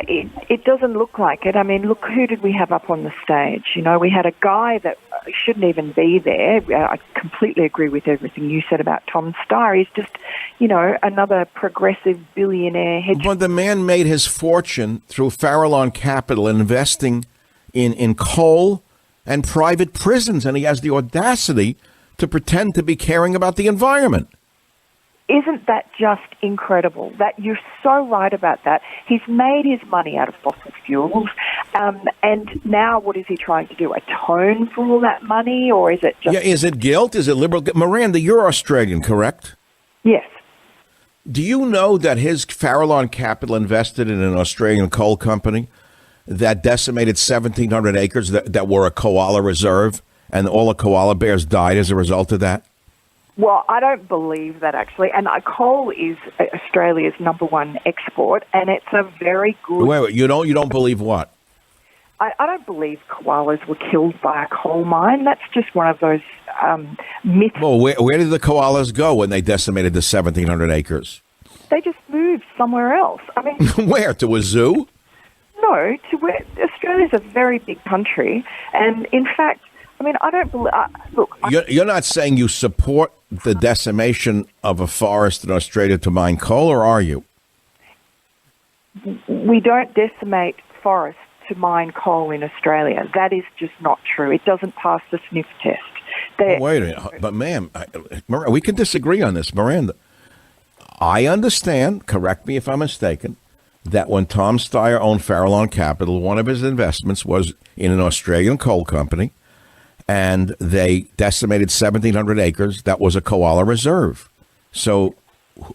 It doesn't look like it. I mean, look, who did we have up on the stage? You know, we had a guy that shouldn't even be there. I completely agree with everything you said about Tom Steyer. He's just, another progressive billionaire hedge. But the man made his fortune through Farallon Capital investing in coal and private prisons, and he has the audacity to pretend to be caring about the environment. Isn't that just incredible? That you're so right about that. He's made his money out of fossil fuels, and now what is he trying to do? Atone for all that money, or is it just... Yeah, is it guilt? Is it liberal? Miranda, you're Australian, correct? Yes. Do you know that his Farallon Capital invested in an Australian coal company that decimated 1,700 acres that were a koala reserve, and all the koala bears died as a result of that? Well, I don't believe that, actually. And coal is Australia's number one export, and it's a very good... Wait, you don't believe what? I don't believe koalas were killed by a coal mine. That's just one of those myths. Well, where did the koalas go when they decimated the 1,700 acres? They just moved somewhere else. I mean... Where? To a zoo? No, to where... Australia's a very big country, and in fact... I mean, I don't believe... look... You're not saying you support the decimation of a forest in Australia to mine coal, or are you? We don't decimate forests to mine coal in Australia. That is just not true. It doesn't pass the sniff test. Wait a minute. But, ma'am, we can disagree on this, Miranda. I understand, correct me if I'm mistaken, that when Tom Steyer owned Farallon Capital, one of his investments was in an Australian coal company, and they decimated 1,700 acres. That was a koala reserve. So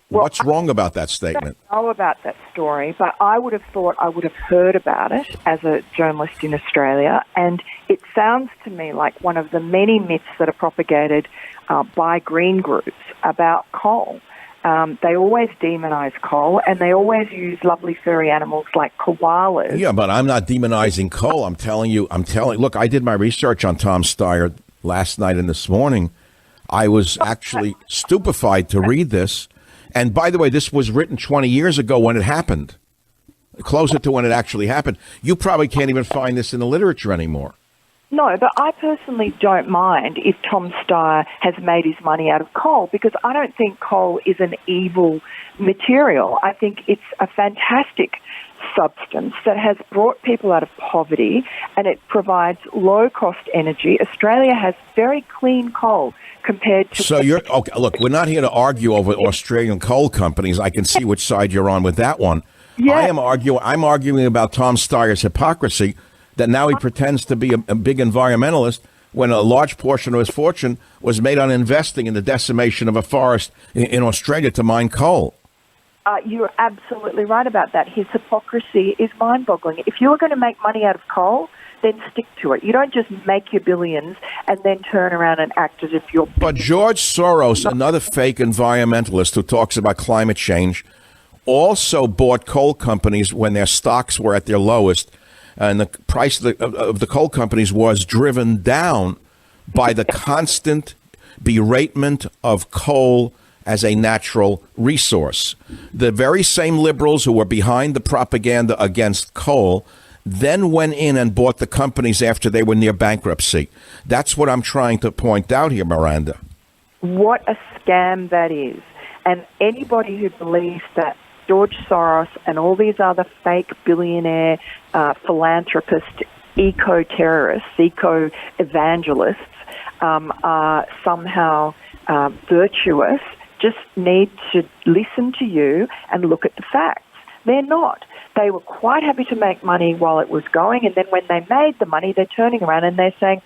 what's wrong about that statement? I don't know about that story, but I would have thought I would have heard about it as a journalist in Australia, and it sounds to me like one of the many myths that are propagated by green groups about coal. They always demonize coal, and they always use lovely furry animals like koalas. Yeah, but I'm not demonizing coal. I'm telling you, look, I did my research on Tom Steyer last night and this morning. I was actually stupefied to read this. And by the way, this was written 20 years ago when it happened, closer to when it actually happened. You probably can't even find this in the literature anymore. No, but I personally don't mind if Tom Steyer has made his money out of coal, because I don't think coal is an evil material. I think it's a fantastic substance that has brought people out of poverty, and it provides low-cost energy. Australia has very clean coal compared to... So you're... Okay, look, we're not here to argue over Australian coal companies. I can see which side you're on with that one. Yeah. I'm arguing about Tom Steyer's hypocrisy, that now he pretends to be a big environmentalist when a large portion of his fortune was made on investing in the decimation of a forest in Australia to mine coal. You're absolutely right about that. His hypocrisy is mind-boggling. If you're going to make money out of coal, then stick to it. You don't just make your billions and then turn around and act as if you're... But George Soros, another fake environmentalist who talks about climate change, also bought coal companies when their stocks were at their lowest, and the price of the coal companies was driven down by the constant beratement of coal as a natural resource. The very same liberals who were behind the propaganda against coal then went in and bought the companies after they were near bankruptcy. That's what I'm trying to point out here, Miranda. What a scam that is. And anybody who believes that George Soros and all these other fake billionaire philanthropist eco-terrorists, eco-evangelists are somehow virtuous just need to listen to you and look at the facts. They're not. They were quite happy to make money while it was going, and then when they made the money, they're turning around and they're saying,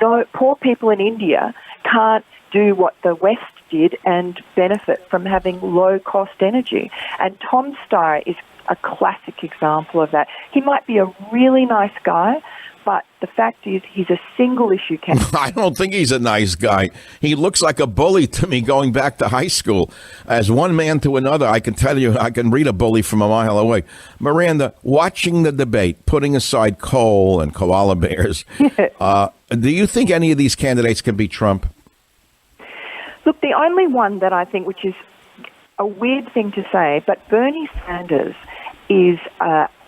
no, poor people in India can't do what the West did and benefit from having low-cost energy. And Tom Steyer is a classic example of that. He might be a really nice guy, but the fact is he's a single-issue candidate. I don't think he's a nice guy. He looks like a bully to me going back to high school. As one man to another, I can tell you, I can read a bully from a mile away. Miranda, watching the debate, putting aside coal and koala bears, do you think any of these candidates can beat Trump? Look, the only one that I think, which is a weird thing to say, but Bernie Sanders is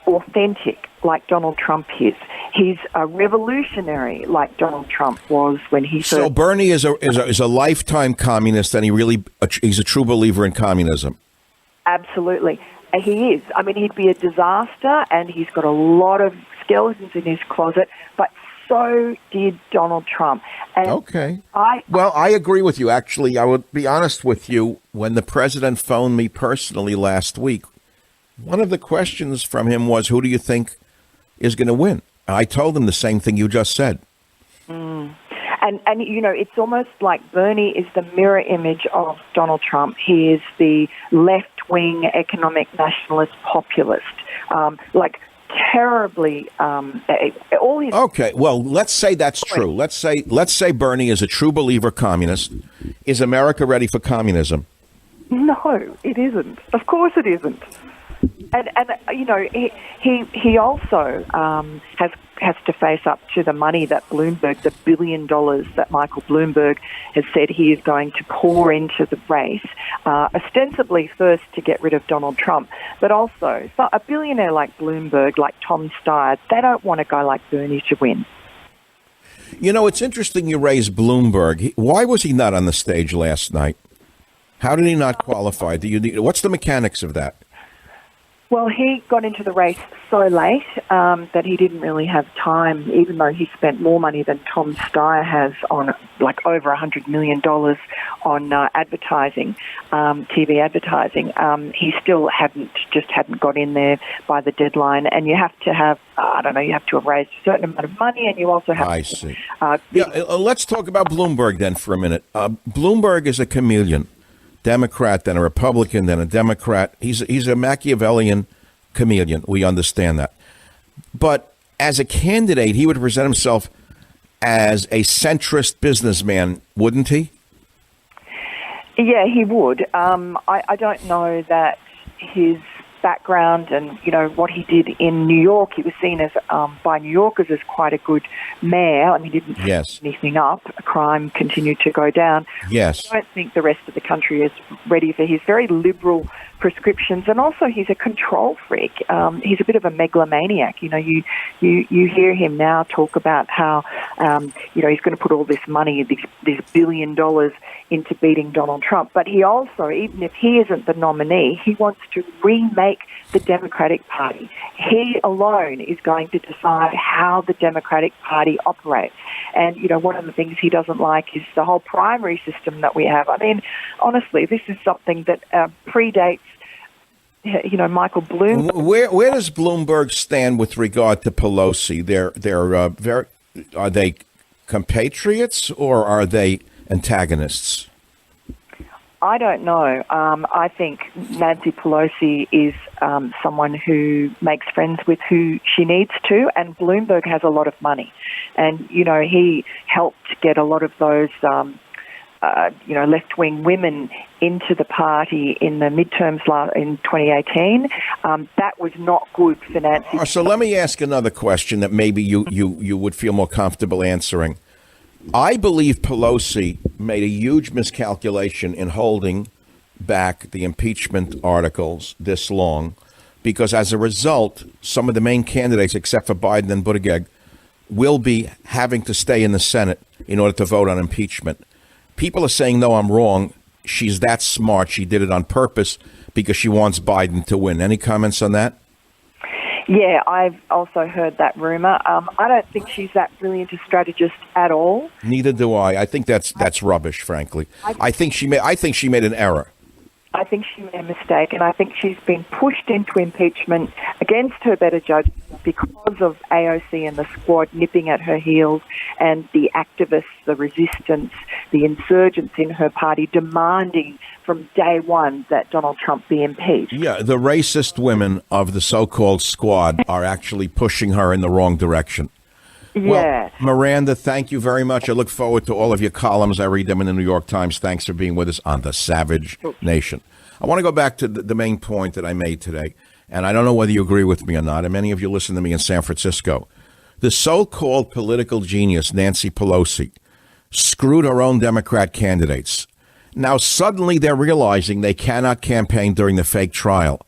authentic, like Donald Trump is. He's a revolutionary, like Donald Trump was when he... So Bernie is a lifetime communist, and he's a true believer in communism. Absolutely. He is. I mean, he'd be a disaster, and he's got a lot of skeletons in his closet, but so did Donald Trump. And okay. I agree with you. Actually, I would be honest with you. When the president phoned me personally last week, one of the questions from him was, who do you think is going to win? I told him the same thing you just said. And it's almost like Bernie is the mirror image of Donald Trump. He is the left-wing economic nationalist populist, terribly. All his okay, well, let's say that's true. Let's say Bernie is a true believer communist. Is America ready for communism? No, it isn't. Of course, it isn't. And he also has to face up to the money that Bloomberg, the $1 billion that Michael Bloomberg has said he is going to pour into the race, ostensibly first to get rid of Donald Trump, but also a billionaire like Bloomberg, like Tom Steyer, they don't want a guy like Bernie to win. It's interesting you raise Bloomberg. Why was he not on the stage last night? How did he not qualify? What's the mechanics of that? Well, he got into the race so late that he didn't really have time, even though he spent more money than Tom Steyer has on, over $100 million on advertising, TV advertising. He still hadn't got in there by the deadline. And you have to have, you have to have raised a certain amount of money, and you also have I see. Let's talk about Bloomberg then for a minute. Bloomberg is a chameleon. Democrat, then a Republican, then a Democrat. He's a Machiavellian chameleon. We understand that. But as a candidate, he would present himself as a centrist businessman, wouldn't he? Yeah, he would. I don't know that his background and, what he did in New York, he was seen as, by New Yorkers as quite a good mayor. I mean, he didn't yes. set anything up. Crime continued to go down. Yes. I don't think the rest of the country is ready for his very liberal prescriptions, and also he's a control freak. He's a bit of a megalomaniac. You hear him now talk about how, he's going to put all this money, this $1 billion into beating Donald Trump. But he also, even if he isn't the nominee, he wants to remake the Democratic Party. He alone is going to decide how the Democratic Party operates. And, one of the things he doesn't like is the whole primary system that we have. I mean, honestly, this is something that predates Michael Bloomberg. Where does Bloomberg stand with regard to Pelosi? Are they compatriots or are they antagonists? I don't know. I think Nancy Pelosi is someone who makes friends with who she needs to, and Bloomberg has a lot of money. And, he helped get a lot of those, left-wing women into the party in the midterms in 2018. That was not good for Nancy. So let me ask another question that maybe you would feel more comfortable answering. I believe Pelosi made a huge miscalculation in holding back the impeachment articles this long, because as a result, some of the main candidates, except for Biden and Buttigieg, will be having to stay in the Senate in order to vote on impeachment. People are saying, no, I'm wrong. She's that smart. She did it on purpose because she wants Biden to win. Any comments on that? Yeah, I've also heard that rumor. I don't think she's that brilliant a strategist at all. Neither do I. I think that's rubbish, frankly. I think she made an error. I think she made a mistake, and I think she's been pushed into impeachment against her better judgment because of AOC and the squad nipping at her heels, and the activists, the resistance, the insurgents in her party demanding from day one that Donald Trump be impeached. Yeah, the racist women of the so-called squad are actually pushing her in the wrong direction. Yeah. Well, Miranda, thank you very much. I look forward to all of your columns. I read them in the New York Times. Thanks for being with us on The Savage Nation. I want to go back to the main point that I made today, and I don't know whether you agree with me or not, and many of you listen to me in San Francisco. The so-called political genius, Nancy Pelosi, screwed her own Democrat candidates. Now, suddenly they're realizing they cannot campaign during the fake trial.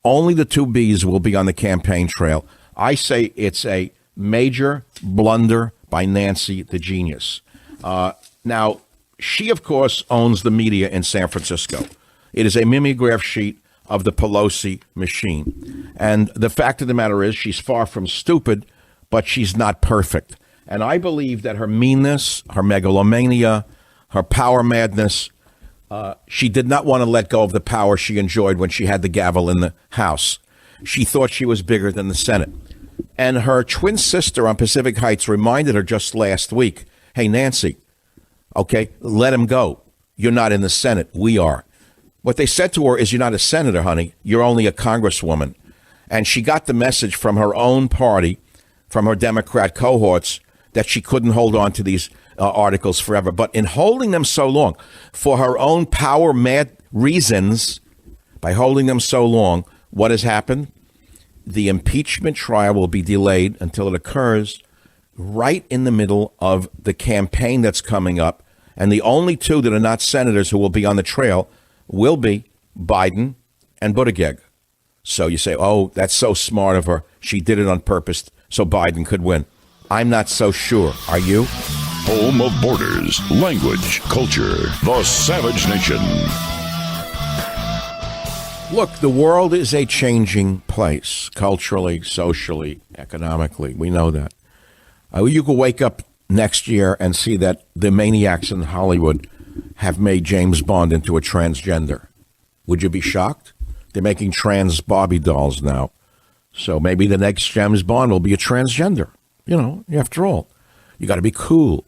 Only the two Bs will be on the campaign trail. I say it's a major blunder by Nancy, the genius. Now, she, of course, owns the media in San Francisco. It is a mimeograph sheet of the Pelosi machine. And the fact of the matter is she's far from stupid, but she's not perfect. And I believe that her meanness, her megalomania, her power madness, she did not want to let go of the power she enjoyed when she had the gavel in the House. She thought she was bigger than the Senate. And her twin sister on Pacific Heights reminded her just last week, hey, Nancy, okay, let him go. You're not in the Senate. We are. What they said to her is, you're not a senator, honey. You're only a congresswoman. And she got the message from her own party, from her Democrat cohorts, that she couldn't hold on to these articles forever. But in holding them so long, for her own power-mad reasons, by holding them so long, what has happened? The impeachment trial will be delayed until it occurs right in the middle of the campaign that's coming up. And the only two that are not senators who will be on the trail will be Biden and Buttigieg. So you say, oh, that's so smart of her. She did it on purpose so Biden could win. I'm not so sure. Are you? Home of borders, language, culture, the Savage Nation. Look, the world is a changing place, culturally, socially, economically. We know that. You could wake up next year and see that the maniacs in Hollywood have made James Bond into a transgender. Would you be shocked? They're making trans Barbie dolls now. So maybe the next James Bond will be a transgender. You know, after all, you got to be cool.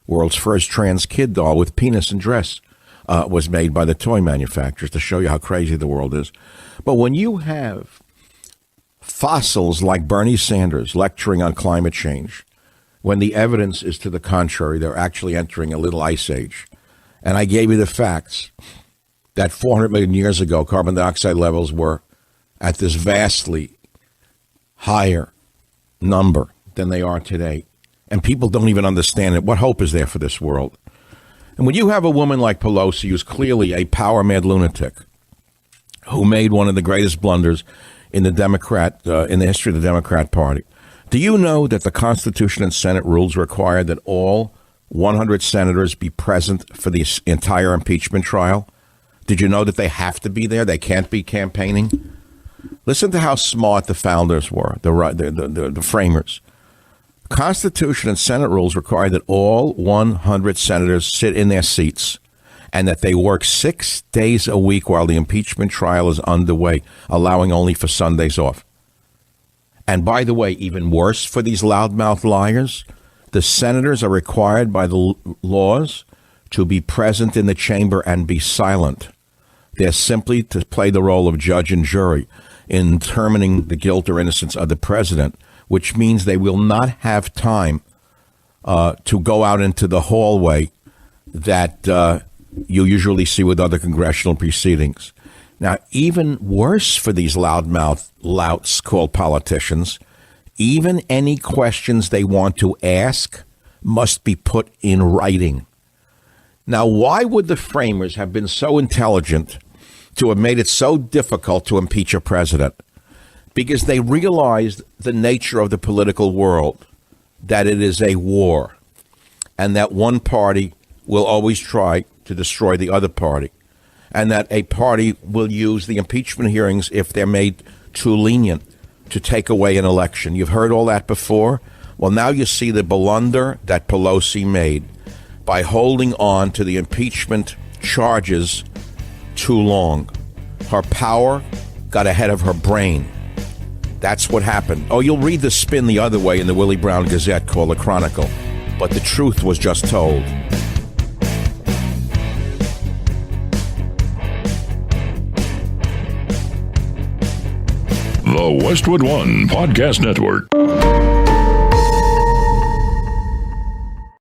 World's first trans kid doll with penis and dress was made by the toy manufacturers to show you how crazy the world is. But when you have fossils like Bernie Sanders lecturing on climate change, when the evidence is to the contrary, they're actually entering a little ice age. And I gave you the facts that 400 million years ago, carbon dioxide levels were at this vastly higher number than they are today. And people don't even understand it. What hope is there for this world? And when you have a woman like Pelosi, who's clearly a power-mad lunatic, who made one of the greatest blunders in the history of the Democrat Party, do you know that the Constitution and Senate rules require that all 100 senators be present for the entire impeachment trial? Did you know that they have to be there? They can't be campaigning? Listen to how smart the founders were, the framers. Constitution and Senate rules require that all 100 senators sit in their seats and that they work 6 days a week while the impeachment trial is underway, allowing only for Sundays off. And by the way, even worse for these loudmouth liars, the senators are required by the laws to be present in the chamber and be silent. They're simply to play the role of judge and jury in determining the guilt or innocence of the president, which means they will not have time to go out into the hallway that you usually see with other congressional proceedings. Now, even worse for these loudmouth louts called politicians, even any questions they want to ask must be put in writing. Now, why would the framers have been so intelligent to have made it so difficult to impeach a president? Because they realized the nature of the political world, that it is a war, and that one party will always try to destroy the other party, and that a party will use the impeachment hearings, if they're made too lenient, to take away an election. You've heard all that before? Well, now you see the blunder that Pelosi made by holding on to the impeachment charges too long. Her power got ahead of her brain. That's what happened. Oh, you'll read the spin the other way in the Willie Brown Gazette called The Chronicle. But the truth was just told. The Westwood One Podcast Network.